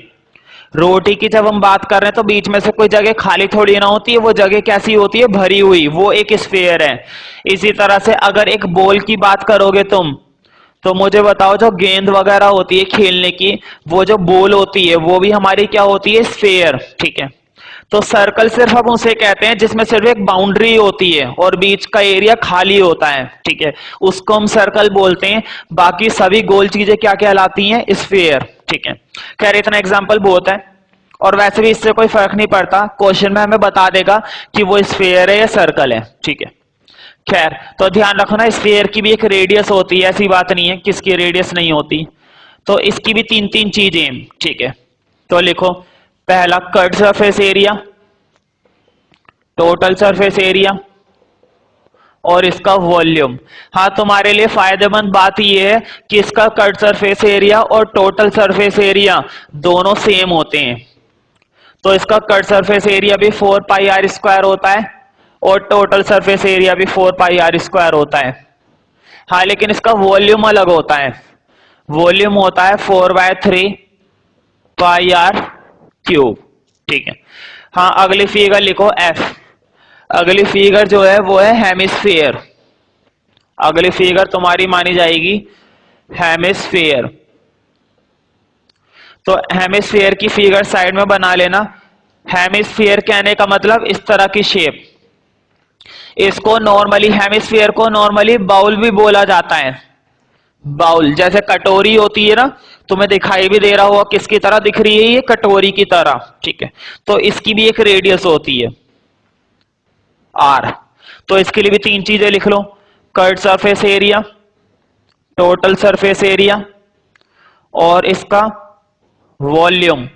रोटी की जब हम बात कर रहे हैं तो बीच में से कोई जगह खाली थोड़ी ना होती है, वो जगह कैसी होती है, भरी हुई, वो एक स्फीयर है। इसी तरह से अगर एक बॉल की बात करोगे तुम, तो मुझे बताओ जो गेंद वगैरह होती है खेलने की, वो जो बॉल होती है वो भी हमारी क्या होती है, स्फीयर। ठीक है, तो सर्कल सिर्फ हम उसे कहते हैं जिसमें सिर्फ एक बाउंड्री होती है और बीच का एरिया खाली होता है। ठीक है, उसको हम सर्कल बोलते हैं। बाकी सभी गोल चीजें क्या कहलाती हैं, स्फीयर। ठीक है, खैर इतना एग्जांपल बहुत है, और वैसे भी इससे कोई फर्क नहीं पड़ता, क्वेश्चन में हमें बता देगा कि वो स्फीयर है या सर्कल है। ठीक है, खैर तो ध्यान रखना, स्फीयर की भी एक रेडियस होती है, ऐसी बात नहीं है किसकी रेडियस नहीं होती। तो इसकी भी तीन तीन चीजें। ठीक है, तो लिखो, पहला cut surface area, total surface area, और इसका वॉल्यूम। हाँ, तुम्हारे लिए फायदेमंद बात यह है कि इसका कट सरफेस एरिया और टोटल सरफेस एरिया दोनों सेम होते हैं। तो इसका कट सरफेस एरिया भी 4πr² होता है और टोटल सरफेस एरिया भी 4πr² होता है। हाँ, लेकिन इसका वॉल्यूम अलग होता है। वॉल्यूम होता है 4/3πr³। ठीक है, हाँ, अगली फिगर लिखो एफ। अगली फिगर जो है वो है हेमिस्फीयर। अगली फिगर तुम्हारी मानी जाएगी हेमिस्फीयर। तो हेमिस्फीयर की फिगर साइड में बना लेना। हेमिस्फीयर कहने का मतलब इस तरह की शेप। इसको नॉर्मली, हेमिस्फीयर को नॉर्मली बाउल भी बोला जाता है। बाउल जैसे कटोरी होती है ना, तुम्हें दिखाई भी दे रहा होगा किसकी तरह दिख रही है, ये कटोरी की तरह। ठीक है, तो इसकी भी एक रेडियस होती है आर। तो इसके लिए भी तीन चीजें लिख लो, curved surface area, total surface area, और इसका वॉल्यूम।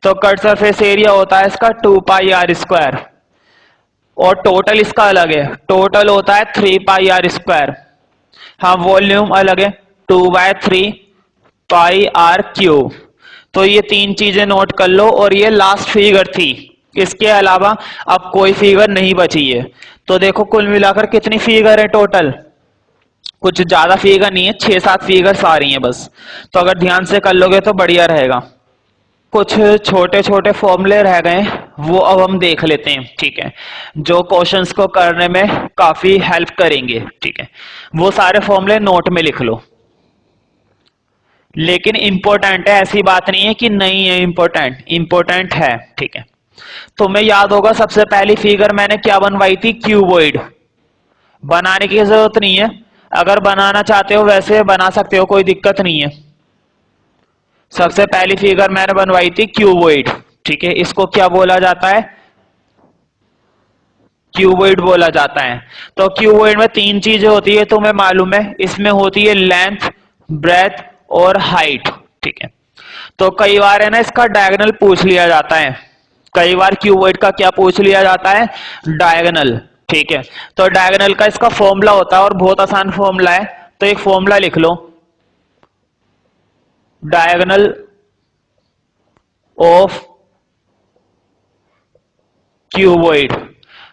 तो कट सरफेस एरिया होता है इसका 2πr², और टोटल इसका अलग है, टोटल होता है 3πr²। हाँ, वॉल्यूम अलग है, 2/3πr³। तो ये तीन चीजें नोट कर लो, और ये लास्ट फिगर थी। इसके अलावा अब कोई फिगर नहीं बची है। तो देखो कुल मिलाकर कितनी फिगर है टोटल, कुछ ज्यादा फिगर नहीं है, 6-7 फिगर्स आ रही हैं बस। तो अगर ध्यान से कर लोगे तो बढ़िया रहेगा। कुछ छोटे छोटे फॉर्मूले रह गए, वो अब हम देख लेते हैं। ठीक है, जो क्वेश्चंस को करने में काफी हेल्प करेंगे। ठीक है, वो सारे फॉर्मूले नोट में लिख लो। लेकिन इंपॉर्टेंट है, ऐसी बात नहीं है कि नहीं है, इंपॉर्टेंट इंपॉर्टेंट है, ठीक है। तो मैं याद होगा सबसे पहली फिगर मैंने क्या बनवाई थी, क्यूबॉइड। बनाने की जरूरत नहीं है, अगर बनाना चाहते हो वैसे बना सकते हो, कोई दिक्कत नहीं है। सबसे पहली फिगर मैंने बनवाई थी क्यूबॉइड, ठीक है। इसको क्या बोला जाता है, क्यूबॉइड बोला जाता है। तो क्यूबॉइड में तीन चीजें होती है, तुम्हें मालूम है, इसमें होती है लेंथ, ब्रेथ और हाइट, ठीक है। तो कई बार है ना इसका डायगोनल पूछ लिया जाता है, कई बार क्यूबॉइड का क्या पूछ लिया जाता है, डायगोनल, ठीक है। तो डायगोनल का इसका फॉर्मूला होता है और बहुत आसान फॉर्मूला है, तो एक फॉर्मूला लिख लो, diagonal of cuboid.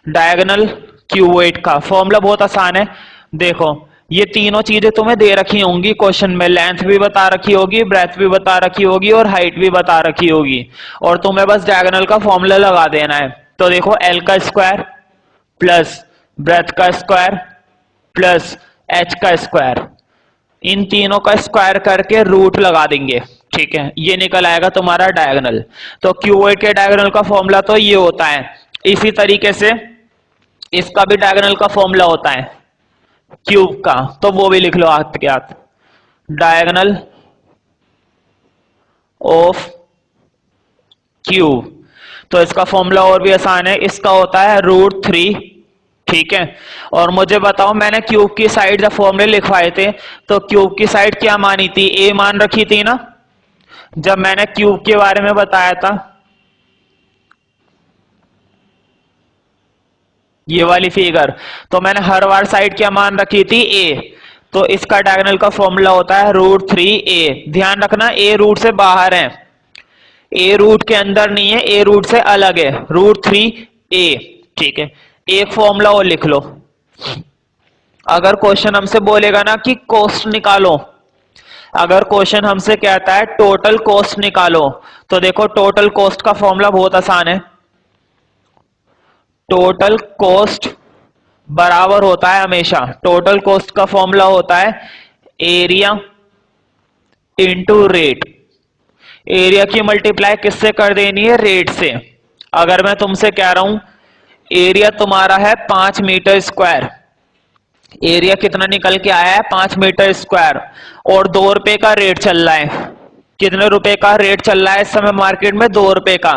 Diagonal cuboid का फॉर्मूला बहुत आसान है, देखो ये तीनों चीजें तुम्हें दे रखी होंगी क्वेश्चन में, लेंथ भी बता रखी होगी, ब्रेथ भी बता रखी होगी और हाइट भी बता रखी होगी, और तुम्हें बस डायगोनल का फॉर्मूला लगा देना है। तो देखो एल का स्क्वायर प्लस ब्रेथ का स्क्वायर प्लस एच का स्क्वायर, इन तीनों का स्क्वायर करके रूट लगा देंगे, ठीक है। ये निकल आएगा तुम्हारा डायगोनल। तो क्यूबॉइड के डायगोनल का फॉर्मूला तो ये होता है। इसी तरीके से इसका भी डायगोनल का फॉर्मूला होता है क्यूब का, तो वो भी लिख लो हाथ के हाथ, डायगोनल ऑफ क्यूब। तो इसका फॉर्मूला और भी आसान है, इसका होता है √3, ठीक है। और मुझे बताओ, मैंने क्यूब की साइड जब फॉर्मूले लिखवाए थे तो क्यूब की साइड क्या मानी थी, ए मान रखी थी ना, जब मैंने क्यूब के बारे में बताया था, ये वाली फिगर, तो मैंने हर बार साइड क्या मान रखी थी, ए। तो इसका डायगोनल का फॉर्मूला होता है √3a। ध्यान रखना ए रूट से बाहर है, ए रूट के अंदर नहीं है, ए रूट से अलग है, √3a, ठीक है। एक फॉर्मूला और लिख लो, अगर क्वेश्चन हमसे बोलेगा ना कि कॉस्ट निकालो, अगर क्वेश्चन हमसे कहता है टोटल कॉस्ट निकालो, तो देखो टोटल कॉस्ट का फॉर्मूला बहुत आसान है, टोटल कॉस्ट बराबर होता है हमेशा, टोटल कॉस्ट का फॉर्मूला होता है एरिया इंटू रेट। एरिया की मल्टीप्लाई किससे कर देनी है, रेट से। अगर मैं तुमसे कह रहा हूं एरिया तुम्हारा है 5 मीटर स्क्वायर, एरिया कितना निकल के आया है, 5 मीटर स्क्वायर, और 2 रुपए का रेट चल रहा है, कितने रुपए का रेट चल रहा है इस समय मार्केट में, 2 रुपए का।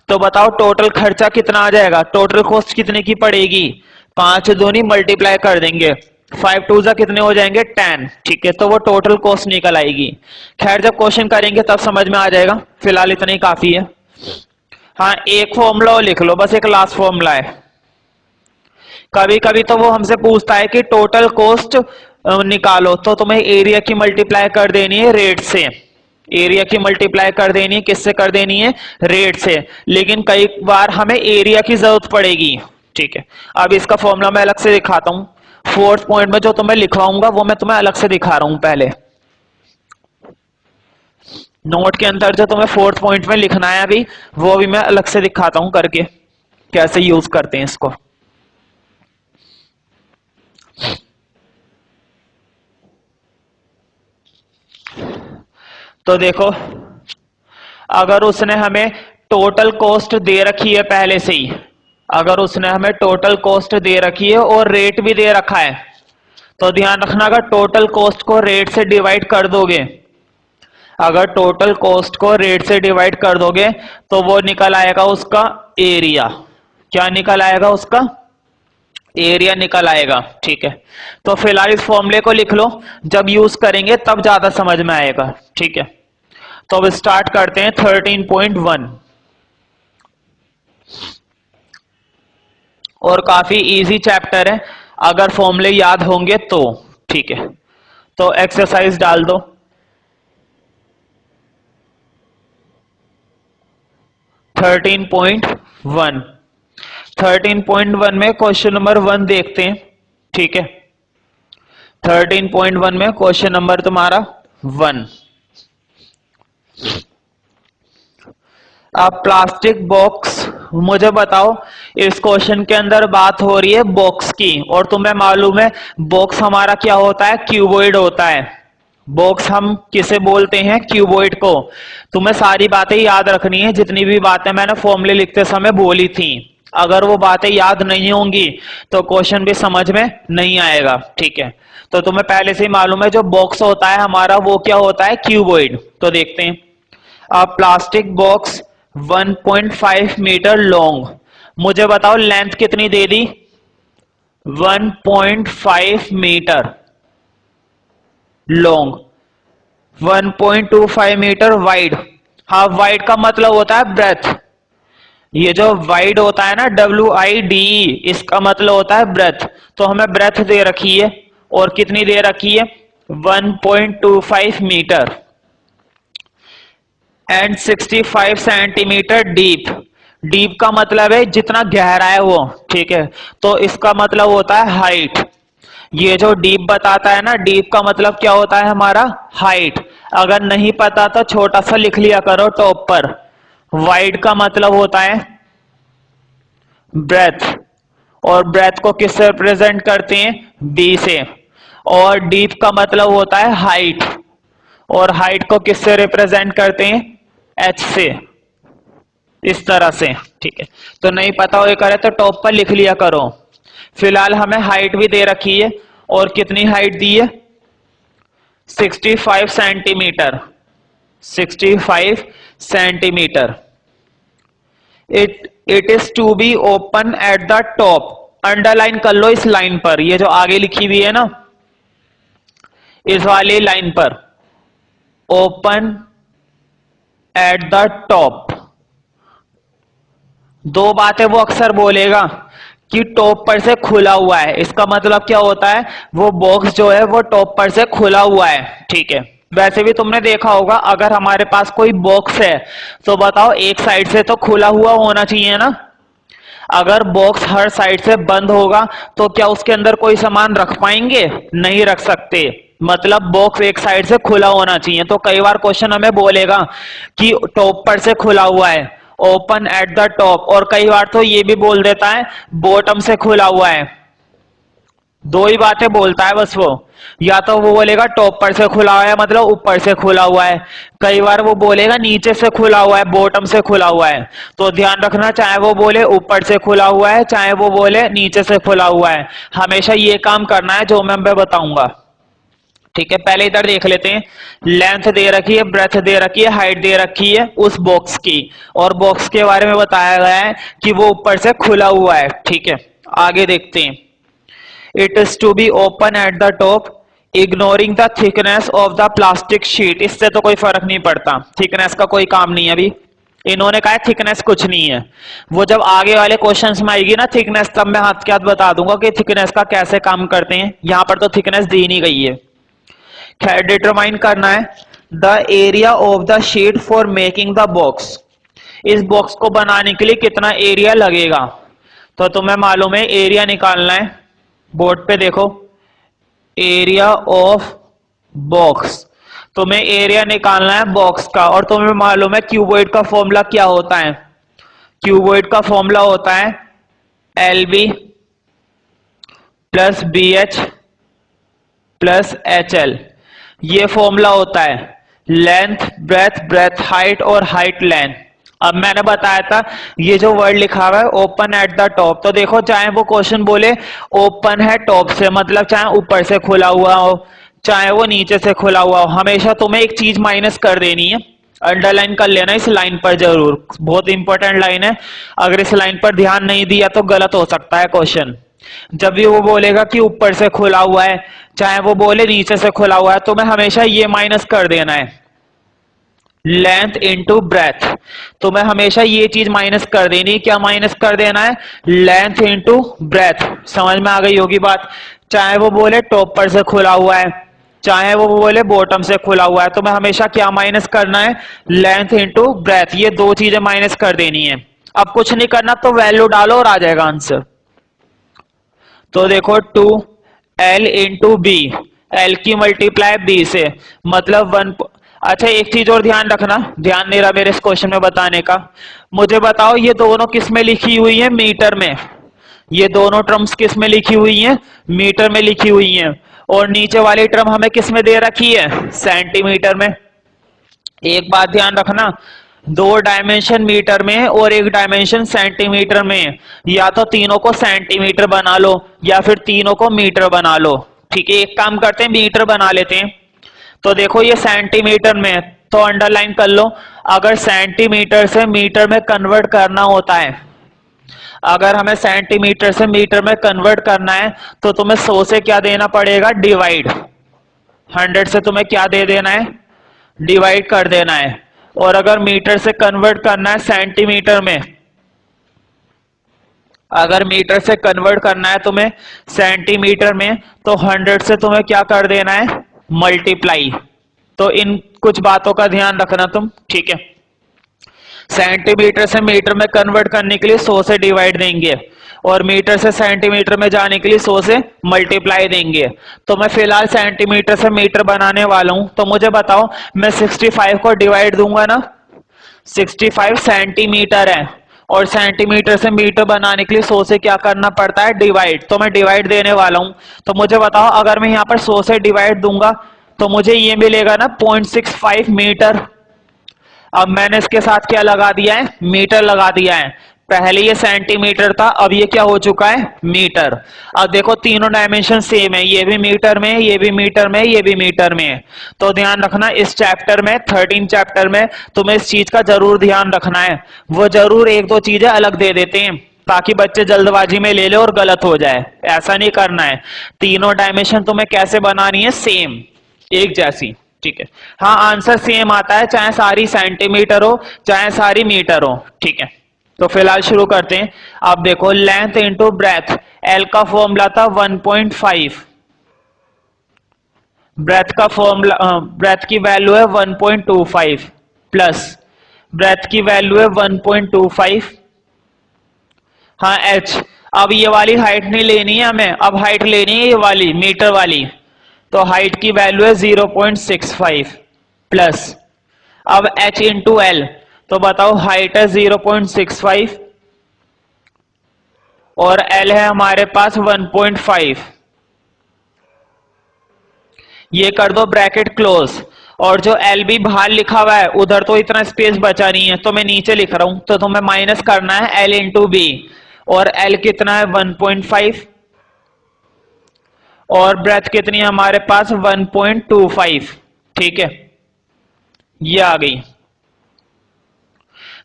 तो बताओ टोटल खर्चा कितना आ जाएगा, टोटल कॉस्ट कितने की पड़ेगी, 5 दूनी मल्टीप्लाई कर देंगे, 5 2 जा कितने हो जाएंगे, 10, ठीक है। तो वो टोटल कॉस्ट निकल आएगी। खैर जब क्वेश्चन करेंगे तब समझ में आ जाएगा, फिलहाल इतना ही काफी है। हाँ एक फॉर्मूला लिख लो, बस एक लास्ट फॉर्मूला है। कभी कभी तो वो हमसे पूछता है कि टोटल कॉस्ट निकालो, तो तुम्हें एरिया की मल्टीप्लाई कर देनी है रेट से, एरिया की मल्टीप्लाई कर देनी है, किससे कर देनी है, रेट से। लेकिन कई बार हमें एरिया की जरूरत पड़ेगी, ठीक है। अब इसका फॉर्मूला मैं अलग से दिखाता हूं, 4th पॉइंट में जो तुम्हें लिखवाऊंगा वो मैं तुम्हें अलग से दिखा रहा हूं, पहले नोट के अंदर जो तुम्हें 4th पॉइंट में लिखना है अभी, वो भी मैं अलग से दिखाता हूं करके कैसे यूज करते हैं इसको। तो देखो अगर उसने हमें टोटल कॉस्ट दे रखी है पहले से ही, अगर उसने हमें टोटल कॉस्ट दे रखी है और रेट भी दे रखा है, तो ध्यान रखना अगर टोटल कॉस्ट को रेट से डिवाइड कर दोगे, अगर टोटल कॉस्ट को रेट से डिवाइड कर दोगे तो वो निकल आएगा उसका एरिया। क्या निकल आएगा, उसका एरिया निकल आएगा, ठीक है। तो फिलहाल इस फॉर्मूले को लिख लो, जब यूज करेंगे तब ज्यादा समझ में आएगा, ठीक है। तो अब स्टार्ट करते हैं 13.1, और काफी इजी चैप्टर है अगर फॉर्मूले याद होंगे तो, ठीक है। तो एक्सरसाइज डाल दो, 13.1। 13.1 में क्वेश्चन नंबर 1 देखते हैं, ठीक है। 13.1 में क्वेश्चन नंबर तुम्हारा 1। अब प्लास्टिक बॉक्स, मुझे बताओ इस क्वेश्चन के अंदर बात हो रही है बॉक्स की, और तुम्हें मालूम है बॉक्स हमारा क्या होता है, क्यूबॉइड होता है। बॉक्स हम किसे बोलते हैं? क्यूबॉइड को। तुम्हें सारी बातें याद रखनी है, जितनी भी बातें मैंने फॉर्मूले लिखते समय बोली थी। अगर वो बातें याद नहीं होंगी तो क्वेश्चन भी समझ में नहीं आएगा। ठीक है, तो तुम्हें पहले से ही मालूम है जो बॉक्स होता है हमारा वो क्या होता है? क्यूबॉइड। तो देखते हैं। A plastic box 1.5 metre long. मुझे बताओ लेंथ कितनी दे दी? 1.5 मीटर लॉन्ग, 1.25 मीटर वाइड। हाँ, वाइड का मतलब होता है ब्रेथ। ये जो वाइड होता है ना, WIDE, इसका मतलब होता है ब्रेथ। तो हमें ब्रेथ दे रखी है और कितनी दे रखी है? 1.25 metre and 65 centimetre deep. Deep का मतलब है जितना गहरा है वो। ठीक है, तो इसका मतलब होता है हाइट। ये जो डीप बताता है ना, डीप का मतलब क्या होता है हमारा? हाइट। अगर नहीं पता तो छोटा सा लिख लिया करो टॉप पर। वाइड का मतलब होता है ब्रेथ, और ब्रेथ को किससे रिप्रेजेंट करते हैं? बी से। और डीप का मतलब होता है हाइट, और हाइट को किससे रिप्रेजेंट करते हैं? एच से। इस तरह से। ठीक है, तो नहीं पता हो करे तो टॉप पर लिख लिया करो। फिलहाल हमें हाइट भी दे रखी है, और कितनी हाइट दी है? 65 centimetre. 65 centimetre. It is to be open at the top. Underline कर लो इस लाइन पर, ये जो आगे लिखी हुई है ना, इस वाली लाइन पर, ओपन एट द टॉप। दो बातें वो अक्सर बोलेगा कि टॉप पर से खुला हुआ है। इसका मतलब क्या होता है? वो बॉक्स जो है वो टॉप पर से खुला हुआ है। ठीक है, वैसे भी तुमने देखा होगा अगर हमारे पास कोई बॉक्स है तो बताओ एक साइड से तो खुला हुआ होना चाहिए ना। अगर बॉक्स हर साइड से बंद होगा तो क्या उसके अंदर कोई सामान रख पाएंगे? नहीं रख सकते। मतलब बॉक्स एक साइड से खुला होना चाहिए। तो कई बार क्वेश्चन हमें बोलेगा कि टॉप पर से खुला हुआ है, ओपन एट द टॉप, और कई बार तो ये भी बोल देता है बॉटम से खुला हुआ है। दो ही बातें बोलता है बस वो। या तो वो बोलेगा टॉप पर से खुला हुआ है मतलब ऊपर से खुला हुआ है, कई बार वो बोलेगा नीचे से खुला हुआ है, बॉटम से खुला हुआ है। तो ध्यान रखना, चाहे वो बोले ऊपर से खुला हुआ है चाहे वो बोले नीचे से खुला हुआ है, हमेशा ये काम करना है जो मैं बताऊंगा। ठीक है, पहले इधर देख लेते हैं। लेंथ दे रखी है, ब्रेथ दे रखी है, हाइट दे रखी है उस बॉक्स की, और बॉक्स के बारे में बताया गया है कि वो ऊपर से खुला हुआ है। ठीक है, आगे देखते हैं। It is to be open at the top ignoring the thickness of the plastic sheet. इससे तो कोई फर्क नहीं पड़ता, थिकनेस का कोई काम नहीं है। अभी इन्होंने कहा थिकनेस कुछ नहीं है, वो जब आगे वाले क्वेश्चंस में आएगी ना थिकनेस, तब मैं हाथ के हाथ बता दूंगा कि थिकनेस का कैसे काम करते हैं। यहां पर तो थिकनेस दी नहीं गई है। खैर, डिटरमाइन करना है the area of the sheet for making the box. इस बॉक्स को बनाने के लिए कितना एरिया लगेगा? तो तुम्हें मालूम है एरिया निकालना है। बोर्ड पे देखो, एरिया ऑफ बॉक्स। तुम्हें एरिया निकालना है बॉक्स का, और तुम्हें मालूम है क्यूबॉइड का फॉर्मूला क्या होता है? क्यूबॉइड का फॉर्मूला होता है LB plus BH plus HL। ये फॉर्मूला होता है लेंथ ब्रेथ, ब्रेथ हाइट, और हाइट लेंथ। अब मैंने बताया था ये जो वर्ड लिखा हुआ है ओपन एट द टॉप, तो देखो चाहे वो क्वेश्चन बोले ओपन है टॉप से, मतलब चाहे ऊपर से खुला हुआ हो चाहे वो नीचे से खुला हुआ हो, हमेशा तुम्हें एक चीज माइनस कर देनी है। अंडरलाइन कर लेना इस लाइन पर जरूर, बहुत इंपॉर्टेंट लाइन है। अगर इस लाइन पर ध्यान नहीं दिया तो गलत हो सकता है क्वेश्चन। जब भी वो बोलेगा कि ऊपर से खुला हुआ है चाहे वो बोले नीचे से खुला हुआ है, तो मैं हमेशा ये माइनस कर देना है लेंथ इंटू ब्रेथ। तो मैं हमेशा ये चीज माइनस कर देनी। क्या माइनस कर देना है? Length into breath. समझ में आ गई होगी बात। चाहे वो बोले टॉप पर से खुला हुआ है चाहे वो बोले बॉटम से खुला हुआ है, तो मैं हमेशा क्या माइनस करना है? Length into breath. ये दो चीजें माइनस कर देनी है। अब कुछ नहीं करना, तो वैल्यू डालो और आ जाएगा आंसर। तो देखो 2L इंटू बी, एल की मल्टीप्लाई बी से, मतलब 1। अच्छा, एक चीज और ध्यान रखना, ध्यान नहीं रहा मेरे इस क्वेश्चन में बताने का। मुझे बताओ ये दोनों किस में लिखी हुई है? मीटर में। ये दोनों टर्म्स किस में लिखी हुई हैं? मीटर में लिखी हुई हैं। और नीचे वाली टर्म हमें किस में दे रखी है, सेंटीमीटर में। एक बात ध्यान रखना, दो डायमेंशन मीटर में और एक डायमेंशन सेंटीमीटर में, या तो तीनों को सेंटीमीटर बना लो या फिर तीनों को मीटर बना लो। ठीक है, एक काम करते हैं, मीटर बना लेते हैं। तो देखो ये सेंटीमीटर में, तो अंडरलाइन कर लो, अगर सेंटीमीटर से मीटर में कन्वर्ट करना होता है, अगर हमें सेंटीमीटर से मीटर में कन्वर्ट करना है तो तुम्हें 100 से क्या देना पड़ेगा, डिवाइड। 100 से तुम्हें क्या दे देना है, डिवाइड कर देना है। और अगर मीटर से कन्वर्ट करना है सेंटीमीटर में, अगर मीटर से कन्वर्ट करना है तुम्हें सेंटीमीटर में, तो 100 से तुम्हें क्या कर देना है, मल्टीप्लाई। तो इन कुछ बातों का ध्यान रखना तुम। ठीक है, सेंटीमीटर से मीटर में कन्वर्ट करने के लिए 100 से डिवाइड देंगे और मीटर से सेंटीमीटर में जाने के लिए 100 से मल्टीप्लाई देंगे। तो मैं फिलहाल सेंटीमीटर से मीटर बनाने वाला हूं, तो मुझे बताओ, मैं 65 को डिवाइड दूंगा ना, 65 सेंटीमीटर है और सेंटीमीटर से मीटर बनाने के लिए 100 से क्या करना पड़ता है, डिवाइड। तो मैं डिवाइड देने वाला हूं, तो मुझे बताओ, अगर मैं यहां पर 100 से डिवाइड दूंगा तो मुझे ये मिलेगा ना 0.65 मीटर। अब मैंने इसके साथ क्या लगा दिया है, मीटर लगा दिया है। पहले ये सेंटीमीटर था, अब ये क्या हो चुका है, मीटर। अब देखो तीनों डायमेंशन सेम है, ये भी मीटर में, ये भी मीटर में, ये भी मीटर में। तो ध्यान रखना, इस चैप्टर में 13 चैप्टर में तुम्हें इस चीज का जरूर ध्यान रखना है। वो जरूर एक दो चीजें अलग दे देते हैं ताकि बच्चे जल्दबाजी में ले ले और गलत हो जाए, ऐसा नहीं करना है। तीनों डायमेंशन तुम्हें कैसे बनानी है, सेम, एक जैसी। ठीक है, हाँ आंसर सेम आता है, चाहे सारी सेंटीमीटर हो चाहे सारी मीटर हो। ठीक है, तो फिलहाल शुरू करते हैं। अब देखो, लेंथ इंटू ब्रेथ, एल का फॉर्मूला था 1.5, ब्रेथ का फॉर्मूला, ब्रेथ की वैल्यू है 1.25 प्लस ब्रेथ की वैल्यू है 1.25, हाँ एच। अब ये वाली हाइट नहीं लेनी है हमें, अब हाइट लेनी है ये वाली मीटर वाली, तो हाइट की वैल्यू है 0.65 प्लस, अब h इंटू एल, तो बताओ हाइट है 0.65 और l है हमारे पास 1.5। ये कर दो ब्रैकेट क्लोज, और जो एल भी बाहर लिखा हुआ है उधर तो इतना स्पेस बचा नहीं है, तो मैं नीचे लिख रहा हूं, तो तुम्हें माइनस करना है एल इंटू बी, और एल कितना है 1.5 और ब्रेथ कितनी है हमारे पास 1.25। ठीक है, ये आ गई,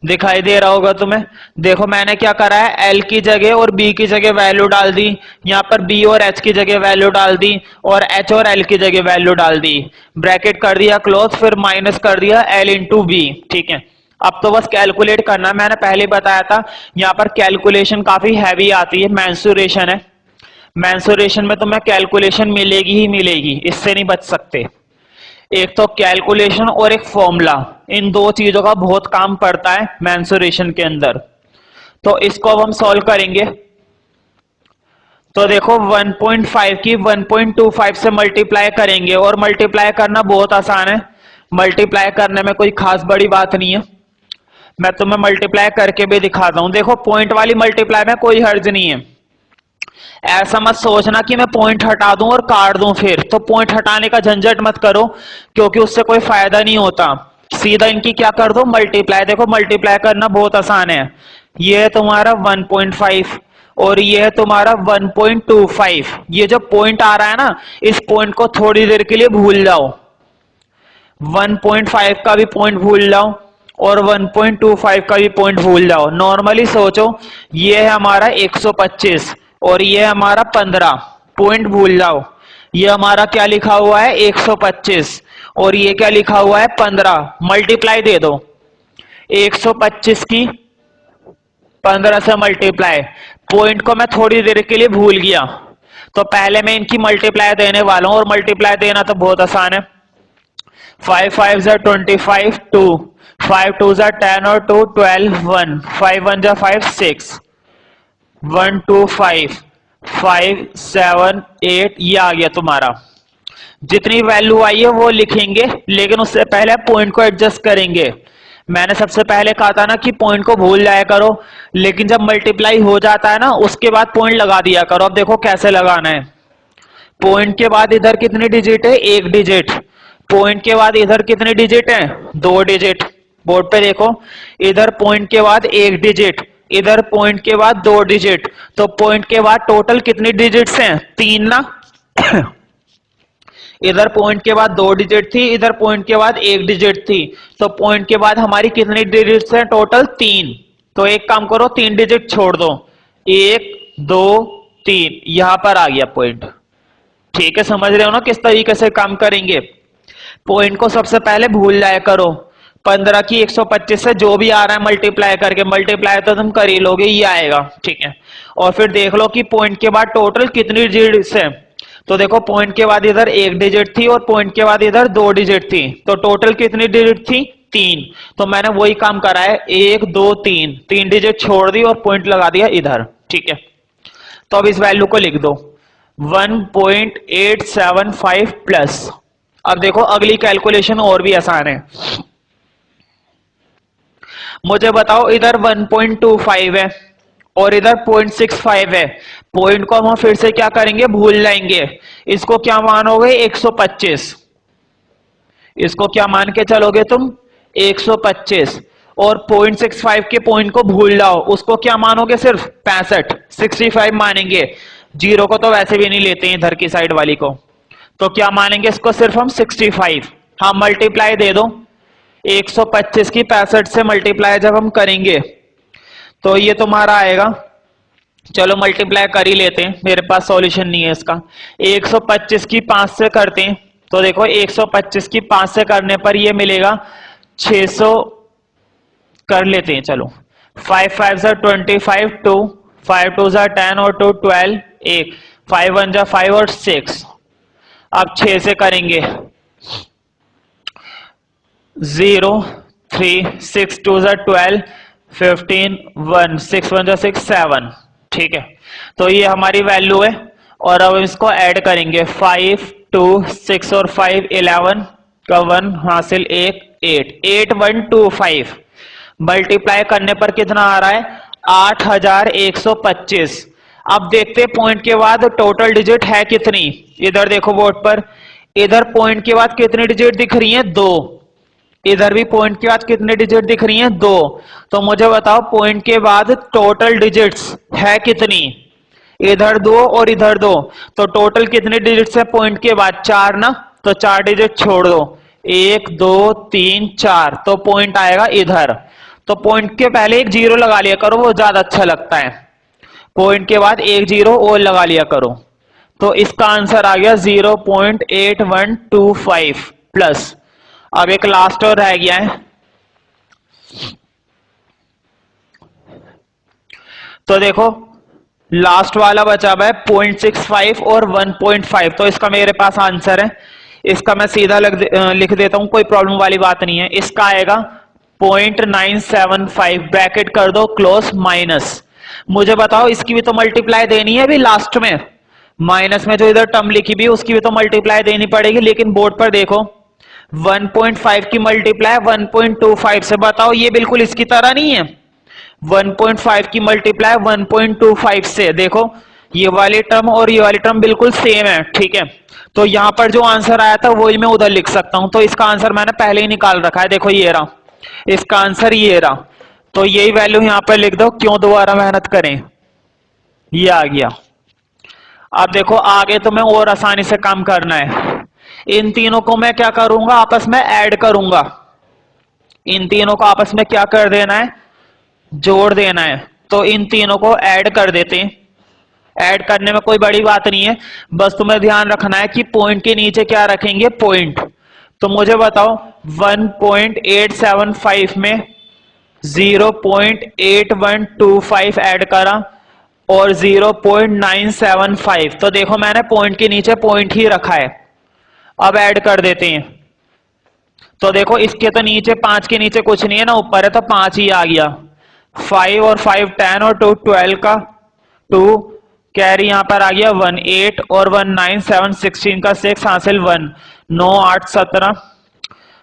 दिखाई दे रहा होगा तुम्हें। देखो मैंने क्या करा है, एल की जगह और बी की जगह वैल्यू डाल दी, यहां पर बी और एच की जगह वैल्यू डाल दी और एच और एल की जगह वैल्यू डाल दी, ब्रैकेट कर दिया क्लोज, फिर माइनस कर दिया एल इंटू बी। ठीक है, अब तो बस कैलकुलेट करना है। मैंने पहले बताया था यहाँ पर कैलकुलेशन काफी हैवी आती है, मेंसुरेशन है, मेंसुरेशन में तुम्हें कैलकुलेशन मिलेगी ही मिलेगी, इससे नहीं बच सकते। एक तो कैलकुलेशन और एक फॉर्मूला, इन दो चीजों का बहुत काम पड़ता है मेंसुरेशन के अंदर। तो इसको अब हम सॉल्व करेंगे। तो देखो 1.5 की 1.25 से मल्टीप्लाई करेंगे, और मल्टीप्लाई करना बहुत आसान है, मल्टीप्लाई करने में कोई खास बड़ी बात नहीं है। मैं तुम्हें मल्टीप्लाई करके भी दिखाता हूं। देखो पॉइंट वाली मल्टीप्लाई में कोई हर्ज नहीं है, ऐसा मत सोचना कि मैं पॉइंट हटा दूं और काट दूं, फिर तो पॉइंट हटाने का झंझट मत करो क्योंकि उससे कोई फायदा नहीं होता। सीधा इनकी क्या कर दो, मल्टीप्लाई। देखो मल्टीप्लाई करना बहुत आसान है, ये है तुम्हारा 1.5 और ये है तुम्हारा 1.25। ये जो पॉइंट आ रहा है ना, इस पॉइंट को थोड़ी देर के लिए भूल जाओ, 1.5 का भी पॉइंट भूल जाओ और 1.25 का भी पॉइंट भूल जाओ। नॉर्मली सोचो, ये है हमारा 125 और ये हमारा 15, पॉइंट भूल जाओ। ये हमारा क्या लिखा हुआ है 125 और ये क्या लिखा हुआ है 15, मल्टीप्लाई दे दो, 125 की 15 से मल्टीप्लाई। पॉइंट को मैं थोड़ी देर के लिए भूल गया, तो पहले मैं इनकी मल्टीप्लाई देने वाला हूं, और मल्टीप्लाई देना तो बहुत आसान है। 5 5 जा 25, 2 5 2 जा 10 और 2 12, 1 5 1 जा 5 6 1 2 5 5 7 8, ये आ गया तुम्हारा। जितनी वैल्यू आई है वो लिखेंगे, लेकिन उससे पहले पॉइंट को एडजस्ट करेंगे। मैंने सबसे पहले कहा था ना कि पॉइंट को भूल जाया करो, लेकिन जब मल्टीप्लाई हो जाता है ना उसके बाद पॉइंट लगा दिया करो। अब देखो कैसे लगाना है, पॉइंट के बाद इधर कितनी डिजिट है? एक डिजिट। पॉइंट के बाद इधर कितनी डिजिट है? दो डिजिट। बोर्ड पे देखो, इधर पॉइंट के बाद एक डिजिट, इधर पॉइंट के बाद दो डिजिट, तो पॉइंट के बाद टोटल कितनी डिजिट्स हैं? तीन ना। इधर पॉइंट के बाद दो डिजिट थी, इधर पॉइंट के बाद एक डिजिट थी, तो पॉइंट के बाद हमारी कितनी डिजिट्स हैं? टोटल तीन। तो एक काम करो, तीन डिजिट छोड़ दो, एक दो तीन, यहां पर आ गया पॉइंट। ठीक है, समझ रहे हो ना किस तरीके से काम करेंगे? पॉइंट को सबसे पहले भूल जाया करो। 15 की 125 से जो भी आ रहा है मल्टीप्लाई करके, मल्टीप्लाई तो तुम कर ही लोगे, ये आएगा। ठीक है, और फिर देख लो कि पॉइंट के बाद टोटल कितनी डिजिट्स है। तो देखो, पॉइंट के बाद इधर एक डिजिट थी और पॉइंट के बाद इधर दो डिजिट थी, तो टोटल कितनी डिजिट थी? तीन। तो मैंने वही काम करा है, एक दो तीन, तीन डिजिट छोड़ दी और पॉइंट लगा दिया इधर। ठीक है, तो अब इस वैल्यू को लिख दो 1.875 प्लस। अब देखो, अगली कैलकुलेशन और भी आसान है। मुझे बताओ, इधर 1.25 है और इधर 0.65 है। पॉइंट को हम फिर से क्या करेंगे? भूल जाएंगे। इसको क्या मानोगे? 125। इसको क्या मान के चलोगे तुम? 125। और 0.65 के पॉइंट को भूल जाओ, उसको क्या मानोगे? सिर्फ 65, 65 मानेंगे। जीरो को तो वैसे भी नहीं लेते हैं इधर की साइड वाली को, तो क्या मानेंगे इसको? सिर्फ हम 65। हाँ, मल्टीप्लाई दे दो। 125 की 65 से मल्टीप्लाई जब हम करेंगे तो ये तुम्हारा आएगा, चलो मल्टीप्लाई कर ही लेते हैं, मेरे पास सॉल्यूशन नहीं है इसका। 125 की 5 से करते हैं, तो देखो 125 की 5 से करने पर ये मिलेगा 600। कर लेते हैं, चलो 5 5 जा 25, 2 5 2 जा 10 और 2 12, 1 5 1 जा 5 और 6। अब 6 से करेंगे, 0 3 6 2 जा 12, 15 1 6 1 जा 6 7। ठीक है, तो ये हमारी वैल्यू है। और अब इसको ऐड करेंगे, 5 2 6 और 5 11 का 1 हासिल 1 8 8 1 2 5। मल्टीप्लाई करने पर कितना आ रहा है? 8125। अब देखते पॉइंट के बाद टोटल डिजिट है कितनी। इधर देखो बोर्ड पर, इधर पॉइंट के बाद कितनी डिजिट दिख रही है? दो। इधर भी पॉइंट के बाद कितने डिजिट दिख रही हैं? दो। तो मुझे बताओ, पॉइंट के बाद टोटल डिजिट्स है कितनी? इधर दो और इधर दो, तो टोटल कितने डिजिट्स है पॉइंट के बाद? चार ना। तो चार डिजिट छोड़ दो, 1 2 3 4, तो पॉइंट आएगा इधर। तो पॉइंट के पहले एक जीरो लगा लिया करो, वो ज्यादा अच्छा लगता है। पॉइंट के बाद एक जीरो और लगा लिया करो, तो इसका आंसर आ गया 0.8125 प्लस। अब एक लास्ट और रह गया है, तो देखो लास्ट वाला बचा हुआ है 0.65 और 1.5। तो इसका मेरे पास आंसर है, इसका मैं सीधा लिख देता हूं, कोई प्रॉब्लम वाली बात नहीं है। इसका आएगा 0.975, ब्रैकेट कर दो क्लोज माइनस। मुझे बताओ, इसकी भी तो मल्टीप्लाई देनी है अभी लास्ट में, माइनस में जो इधर टर्म लिखी भी उसकी भी तो मल्टीप्लाई देनी पड़ेगी। लेकिन बोर्ड पर देखो, 1.5 की मल्टीप्लाई 1.25 से, बताओ ये बिल्कुल इसकी तरह नहीं है। 1.5 की मल्टीप्लाई 1.25 से, देखो ये वाली टर्म और ये वाली टर्म बिल्कुल सेम है। ठीक है, तो यहां पर जो आंसर आया था वही मैं उधर लिख सकता हूं। तो इसका आंसर मैंने पहले ही निकाल रखा है, देखो ये रहा, इसका आंसर ये रहा। तो यही वैल्यू यहां पर लिख दो, क्यों दोबारा मेहनत करें, ये आ गया। अब देखो आगे तुम्हें और आसानी से काम करना है। इन तीनों को मैं क्या करूंगा? आपस में ऐड करूंगा। इन तीनों को आपस में क्या कर देना है? जोड़ देना है। तो इन तीनों को ऐड कर देते हैं। ऐड करने में कोई बड़ी बात नहीं है, बस तुम्हें ध्यान रखना है कि पॉइंट के नीचे क्या रखेंगे? पॉइंट। तो मुझे बताओ, 1.875 में 0.8125 ऐड करा और 0.975, तो देखो मैंने पॉइंट के नीचे पॉइंट ही रखा है। अब ऐड कर देते हैं, तो देखो इसके तो नीचे 5 के नीचे कुछ नहीं है ना, ऊपर है तो 5 ही आ गया। 5 और 5 10 और 2 12 का 2 कैरी यहां पर आ गया 1 8 और 1 9 7 16 का 6 हासिल 1 9 8 17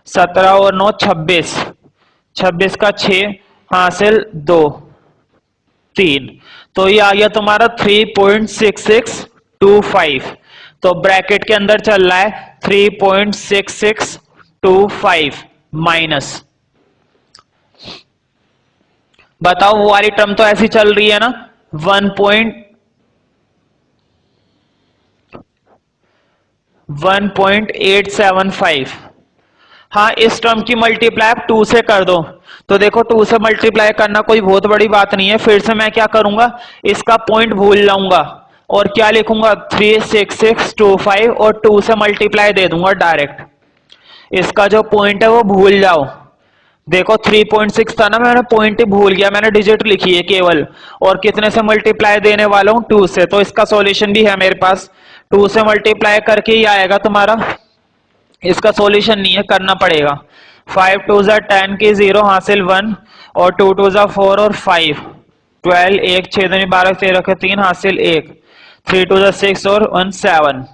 17 और 9 26 26 का 6 हासिल 2 3। तो ये आ गया तुम्हारा 3.6625। तो ब्रैकेट के अंदर चल रहा है 3.6625 माइनस, बताओ वो वाली टर्म तो ऐसी चल रही है ना 1.875। हाँ, इस टर्म की मल्टीप्लाई आप 2 से कर दो। तो देखो 2 से मल्टीप्लाई करना कोई बहुत बड़ी बात नहीं है। फिर से मैं क्या करूंगा, इसका पॉइंट भूल जाऊंगा और क्या लिखूंगा 36625 और 2 से मल्टीप्लाई दे दूंगा डायरेक्ट। इसका जो पॉइंट है वो भूल जाओ। देखो 3.6 था ना, मैंने पॉइंट ही भूल गया, मैंने डिजिट लिखी है केवल, और कितने से मल्टीप्लाई देने वाला हूं 2 से। तो इसका सॉल्यूशन भी है मेरे पास, 2 से मल्टीप्लाई करके ही आएगा तुम्हारा, इसका सॉल्यूशन नहीं है, करना पड़ेगा। 5 2 10 की 0 हासिल 1 और 2 2 4 और 5 12 1 6 2 12 13 के 3 हासिल 1 3 2 6 और 1 7।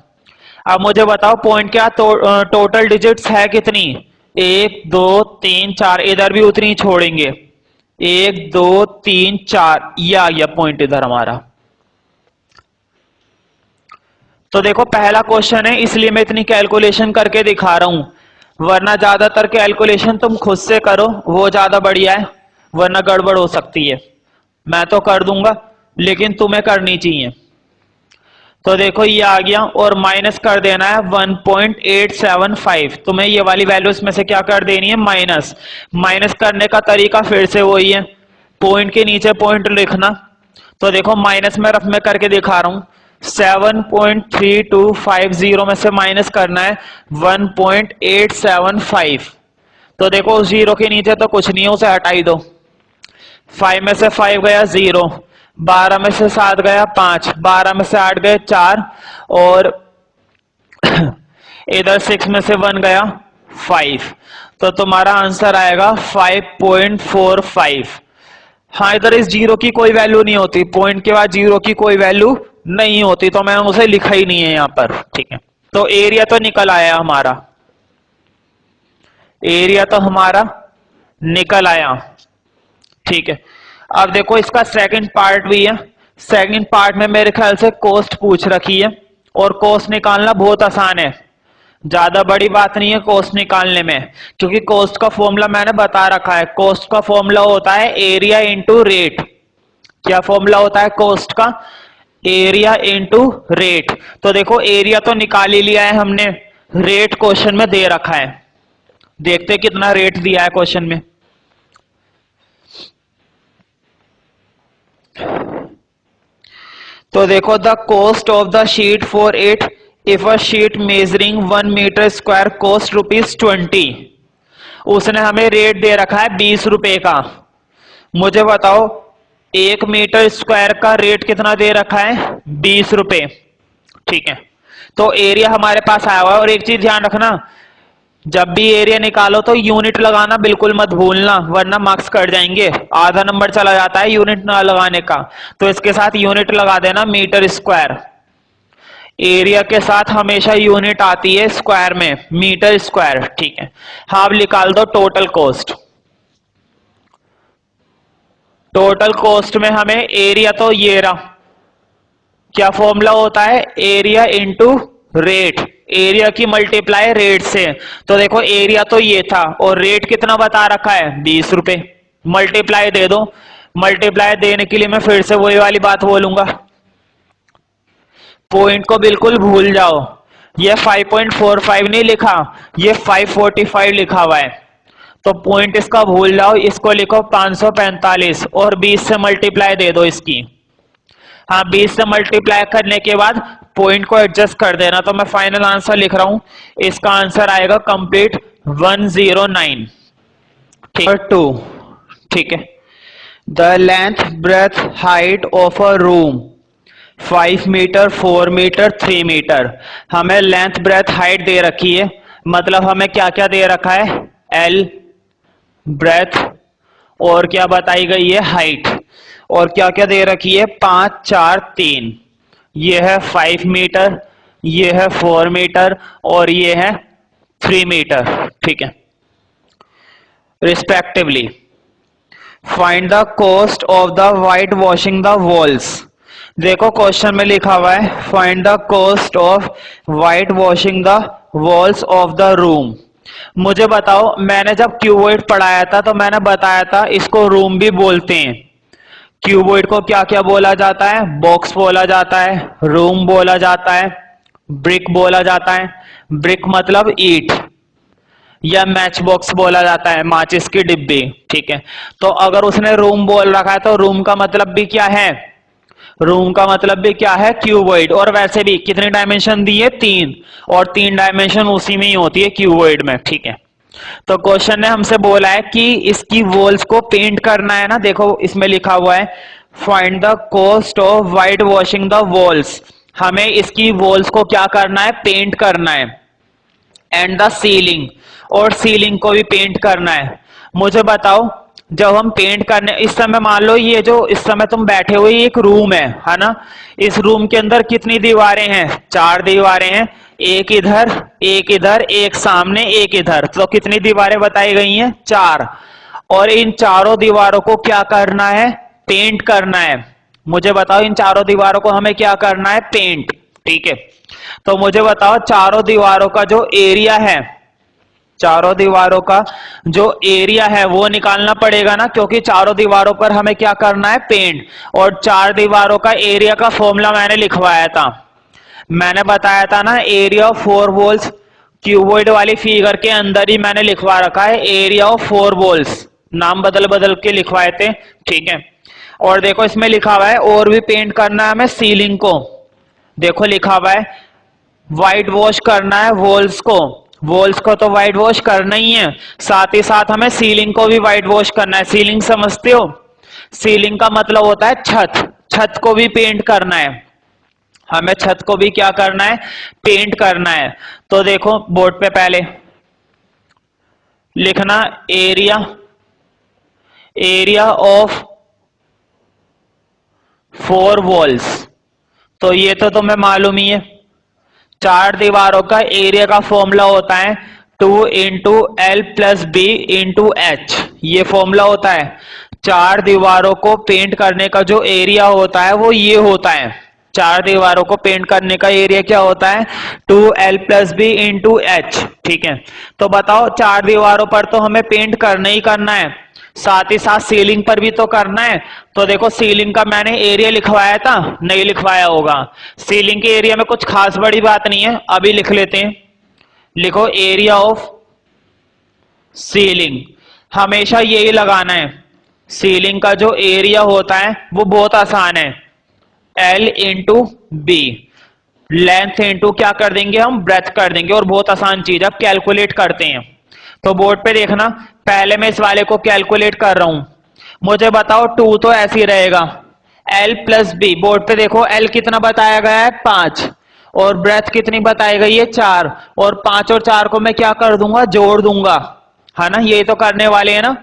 अब मुझे बताओ पॉइंट क्या टोटल डिजिट्स है कितनी, 1 2 3 4, इधर भी उतनी ही छोड़ेंगे, 1 2 3 4, ये आ गया पॉइंट इधर हमारा। तो देखो पहला क्वेश्चन है इसलिए मैं इतनी कैलकुलेशन करके दिखा रहा हूं, वरना ज्यादातर कैलकुलेशन तुम खुद से करो वो ज्यादा बढ़िया है, वरना गड़बड़ हो सकती है। मैं तो कर दूंगा लेकिन तुम्हें करनी चाहिए। तो देखो ये आ गया और माइनस कर देना है 1.875। तुम्हें ये वाली वैल्यू इसमें से क्या कर देनी है, माइनस। माइनस करने का तरीका फिर से वही है, पॉइंट के नीचे पॉइंट लिखना। तो देखो माइनस में रफ में करके दिखा रहा हूं, 7.3250 में से माइनस करना है 1.875। तो देखो जीरो के नीचे तो कुछ नहीं है, उसे हटा ही दो। 5 में से 5 गया 0, 12 में से 7 गया 5, 12 में से 8 गए 4 और इधर 6 में से 1 गया 5। तो तुम्हारा आंसर आएगा 5.45। हाँ, इधर इस जीरो की कोई वैल्यू नहीं होती, पॉइंट के बाद जीरो की कोई वैल्यू नहीं होती, तो मैंने उसे लिखा ही नहीं है यहां पर। ठीक है, तो एरिया तो निकल आया हमारा, एरिया तो हमारा निकल आया। ठीक है, अब देखो इसका सेकंड पार्ट भी है। सेकंड पार्ट में मेरे ख्याल से कॉस्ट पूछ रखी है, और कॉस्ट निकालना बहुत आसान है, ज्यादा बड़ी बात नहीं है कॉस्ट निकालने में, क्योंकि कॉस्ट का फॉर्मूला मैंने बता रखा है। कॉस्ट का फॉर्मूला होता है एरिया इंटू रेट। क्या फॉर्मूला होता है कॉस्ट का, एरिया इंटू रेट। तो देखो एरिया तो निकाल ही लिया है हमने, रेट क्वेश्चन में दे रखा है, देखते कितना रेट दिया है क्वेश्चन में। तो देखो the cost of the sheet for it if a sheet measuring 1 metre square cost ₹20। उसने हमें रेट दे रखा है 20 रुपए का। मुझे बताओ 1 मीटर स्क्वायर का रेट कितना दे रखा है, 20 रुपए। ठीक है, तो एरिया हमारे पास आया हुआ है। और एक चीज ध्यान रखना, जब भी एरिया निकालो तो यूनिट लगाना बिल्कुल मत भूलना, वरना मार्क्स कट जाएंगे, आधा नंबर चला जाता है यूनिट ना लगाने का। तो इसके साथ यूनिट लगा देना, मीटर स्क्वायर। एरिया के साथ हमेशा यूनिट आती है स्क्वायर में, मीटर स्क्वायर। ठीक है, हाँ अब निकाल दो टोटल कॉस्ट। टोटल कॉस्ट में हमें एरिया तो ये रहा, क्या फॉर्मूला होता है, एरिया इंटू रेट, एरिया की मल्टीप्लाई रेट से। तो देखो एरिया तो ये था और रेट कितना बता रखा है 20 रुपए, मल्टीप्लाई दे दो। मल्टीप्लाई देने के लिए मैं फिर से वही वाली बात बोलूंगा, पॉइंट को बिल्कुल भूल जाओ। ये 5.45 नहीं लिखा, ये 545 लिखा हुआ है, तो पॉइंट इसका भूल जाओ, इसको लिखो 545 और 20 से मल्टीप्लाई दे दो इसकी। हाँ, 20 से मल्टीप्लाई करने के बाद पॉइंट को एडजस्ट कर देना। तो मैं फाइनल आंसर लिख रहा हूं, इसका आंसर आएगा कंप्लीट 109। ठीक है, 2। ठीक है, the length breadth height of a room 5 metre 4 metre 3 metre. हमें लेंथ ब्रेथ हाइट दे रखी है, मतलब हमें क्या क्या दे रखा है, एल ब्रेथ और क्या बताई गई है, हाइट। और क्या क्या दे रखी है, 5 4 3। ये है 5 मीटर, ये है 4 मीटर और ये है 3 मीटर। ठीक है, respectively. Find the cost of the white washing the walls. देखो क्वेश्चन में लिखा हुआ है find the cost of white washing the walls of the room. मुझे बताओ, मैंने जब क्यूबॉइड पढ़ाया था तो मैंने बताया था इसको रूम भी बोलते हैं। क्यूबॉइड को क्या क्या बोला जाता है? बॉक्स बोला जाता है, रूम बोला जाता है, ब्रिक बोला जाता है। ब्रिक मतलब ईंट, या मैच बॉक्स बोला जाता है, माचिस की डिब्बी। ठीक है, तो अगर उसने रूम बोल रखा है तो रूम का मतलब भी क्या है? रूम का मतलब भी क्या है? क्यूबॉइड। और वैसे भी कितनी डायमेंशन दी है? 3, और 3 डायमेंशन उसी में ही होती है क्यूबॉइड में। ठीक है, तो क्वेश्चन ने हमसे बोला है कि इसकी वॉल्स को पेंट करना है ना। देखो इसमें लिखा हुआ है find the cost of white washing the walls. हमें इसकी वॉल्स को क्या करना है? पेंट करना है। एंड द सीलिंग, और सीलिंग को भी पेंट करना है। मुझे बताओ, जब हम पेंट करने, इस समय मान लो ये जो इस समय तुम बैठे हुए एक रूम है ना। इस रूम के अंदर कितनी दीवारें हैं? 4 दीवारें हैं, एक इधर, एक इधर, एक सामने, एक इधर। तो कितनी दीवारें बताई गई हैं? 4। और इन चारों दीवारों को क्या करना है? पेंट करना है। मुझे बताओ, इन चारों दीवारों को हमें क्या करना है? पेंट। ठीक है, तो मुझे बताओ चारों दीवारों का जो एरिया है, चारों दीवारों का जो एरिया है वो निकालना पड़ेगा ना, क्योंकि चारों दीवारों पर हमें क्या करना है? पेंट। और 4 दीवारों का एरिया का फॉर्मूला मैंने लिखवाया था। मैंने बताया था ना, एरिया ऑफ 4 वॉल्स, क्यूबॉइड वाली फिगर के अंदर ही मैंने लिखवा रखा है एरिया ऑफ 4 वॉल्स। नाम बदल बदल के लिखवाए थे। ठीक है, और देखो इसमें लिखा हुआ है और भी पेंट करना है हमें सीलिंग को। देखो लिखा हुआ है व्हाइट वॉश करना है वॉल्स को। वॉल्स को तो व्हाइट वॉश करना ही है, साथ ही साथ हमें सीलिंग को भी व्हाइट वॉश करना है। सीलिंग समझते हो? सीलिंग का मतलब होता है छत। छत को भी पेंट करना है हमें, छत को भी क्या करना है? पेंट करना है। तो देखो बोर्ड पे पहले लिखना एरिया, एरिया ऑफ 4 वॉल्स। तो ये तो तुम्हें मालूम ही है, 4 दीवारों का एरिया का फॉर्मूला होता है 2 into L plus B into H. ये फॉर्मूला होता है। 4 दीवारों को पेंट करने का जो एरिया होता है वो ये होता है। 4 दीवारों को पेंट करने का एरिया क्या होता है? 2l plus B into H. ठीक है, तो बताओ 4 दीवारों पर तो हमें पेंट करना ही करना है, साथ ही साथ सीलिंग पर भी तो करना है। तो देखो सीलिंग का मैंने एरिया लिखवाया था, नहीं लिखवाया होगा। सीलिंग के एरिया में कुछ खास बड़ी बात नहीं है, अभी लिख लेते हैं। लिखो एरिया ऑफ सीलिंग, हमेशा यही लगाना है। सीलिंग का जो एरिया होता है वो बहुत आसान है, L into B. Length into क्या कर देंगे हम? ब्रेथ कर देंगे, और बहुत आसान चीज है, अब कैलकुलेट करते हैं। तो बोर्ड पे देखना, पहले मैं इस वाले को कैलकुलेट कर रहा हूं। मुझे बताओ 2 तो ऐसे ही रहेगा, L प्लस बी। बोर्ड पे देखो L कितना बताया गया है? 5, और ब्रेथ कितनी बताई गई है? 4। और 5 और 4 को मैं क्या कर दूंगा? जोड़ दूंगा, है ना। यही तो करने वाले हैं ना,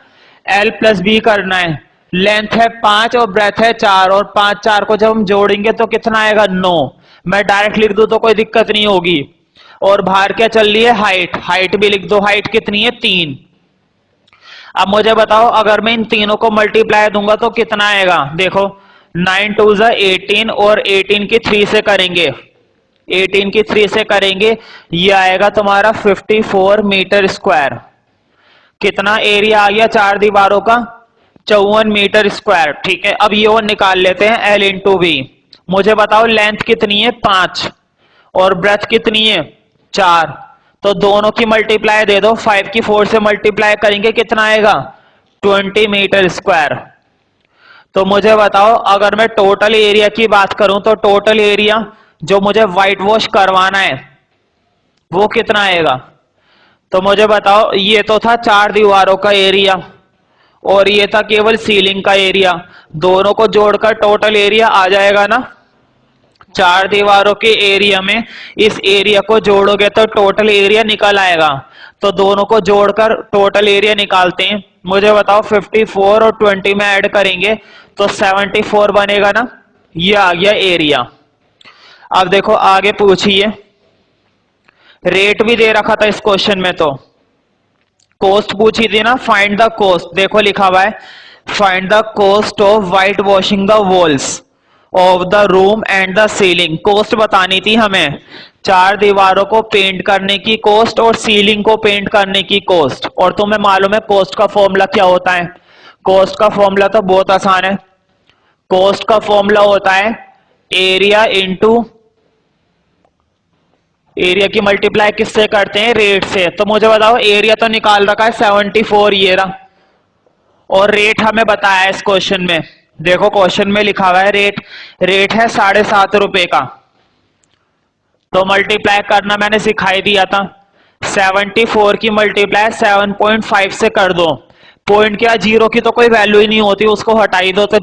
L प्लस बी करना है। लेंथ है 5 और ब्रेथ है 4, और 5 4 को जब हम जोड़ेंगे तो कितना आएगा? 9। मैं डायरेक्ट लिख दूं तो कोई दिक्कत नहीं होगी। और बाहर क्या चल रही है? हाइट। हाइट भी लिख दो, हाइट कितनी है? 3। अब मुझे बताओ, अगर मैं इन तीनों को मल्टीप्लाई दूंगा तो कितना आएगा? देखो 9 2 18, और 18 की 3 से करेंगे, 18 की 3 से करेंगे, ये आएगा तुम्हारा 54 मीटर स्क्वायर। कितना एरिया आ गया 4 दीवारों का? 54 मीटर स्क्वायर। ठीक है, अब ये और निकाल लेते हैं, एल इंटू बी। मुझे बताओ लेंथ कितनी है? 5, और ब्रेथ कितनी है? 4। तो दोनों की मल्टीप्लाई दे दो, 5 की 4 से मल्टीप्लाई करेंगे, कितना आएगा? 20 मीटर स्क्वायर। तो मुझे बताओ, अगर मैं टोटल एरिया की बात करूं तो टोटल एरिया जो मुझे व्हाइट वॉश करवाना है वो कितना आएगा? तो मुझे बताओ, ये तो था 4 दीवारों का एरिया, और ये था केवल सीलिंग का एरिया। दोनों को जोड़कर टोटल एरिया आ जाएगा ना। 4 दीवारों के एरिया में इस एरिया को जोड़ोगे तो टोटल एरिया निकल आएगा। तो दोनों को जोड़कर टोटल एरिया निकालते हैं। मुझे बताओ 54 और 20 में ऐड करेंगे तो 74 बनेगा ना। ये आ गया एरिया। अब देखो आगे पूछिए, रेट भी दे रखा था इस क्वेश्चन में, तो कॉस्ट पूछी थी ना, फाइंड द कॉस्ट। देखो लिखा हुआ है find the cost of white washing the walls. Of the room and the ceiling. Cost बतानी थी हमें, चार दीवारों को पेंट करने की कॉस्ट और सीलिंग को पेंट करने की कॉस्ट। और तुम्हें मालूम है कॉस्ट का फॉर्मूला क्या होता है? कॉस्ट का फॉर्मूला तो बहुत आसान है। कॉस्ट का फॉर्मूला होता है एरिया इंटू, एरिया की मल्टीप्लाई किससे करते हैं? रेट से। तो मुझे बताओ, एरिया तो निकाल रखा है 74 ये रहा, और रेट हमें बताया है इस क्वेश्चन में। देखो क्वेश्चन में लिखा हुआ है रेट, रेट है 7.5 का। तो मल्टीप्लाई करना मैंने सिखाई दिया था। 74 की मल्टीप्लाई 7.5 से कर दो। पॉइंट क्या, जीरो की तो कोई वैल्यू ही नहीं होती, उसको हटाई दो तो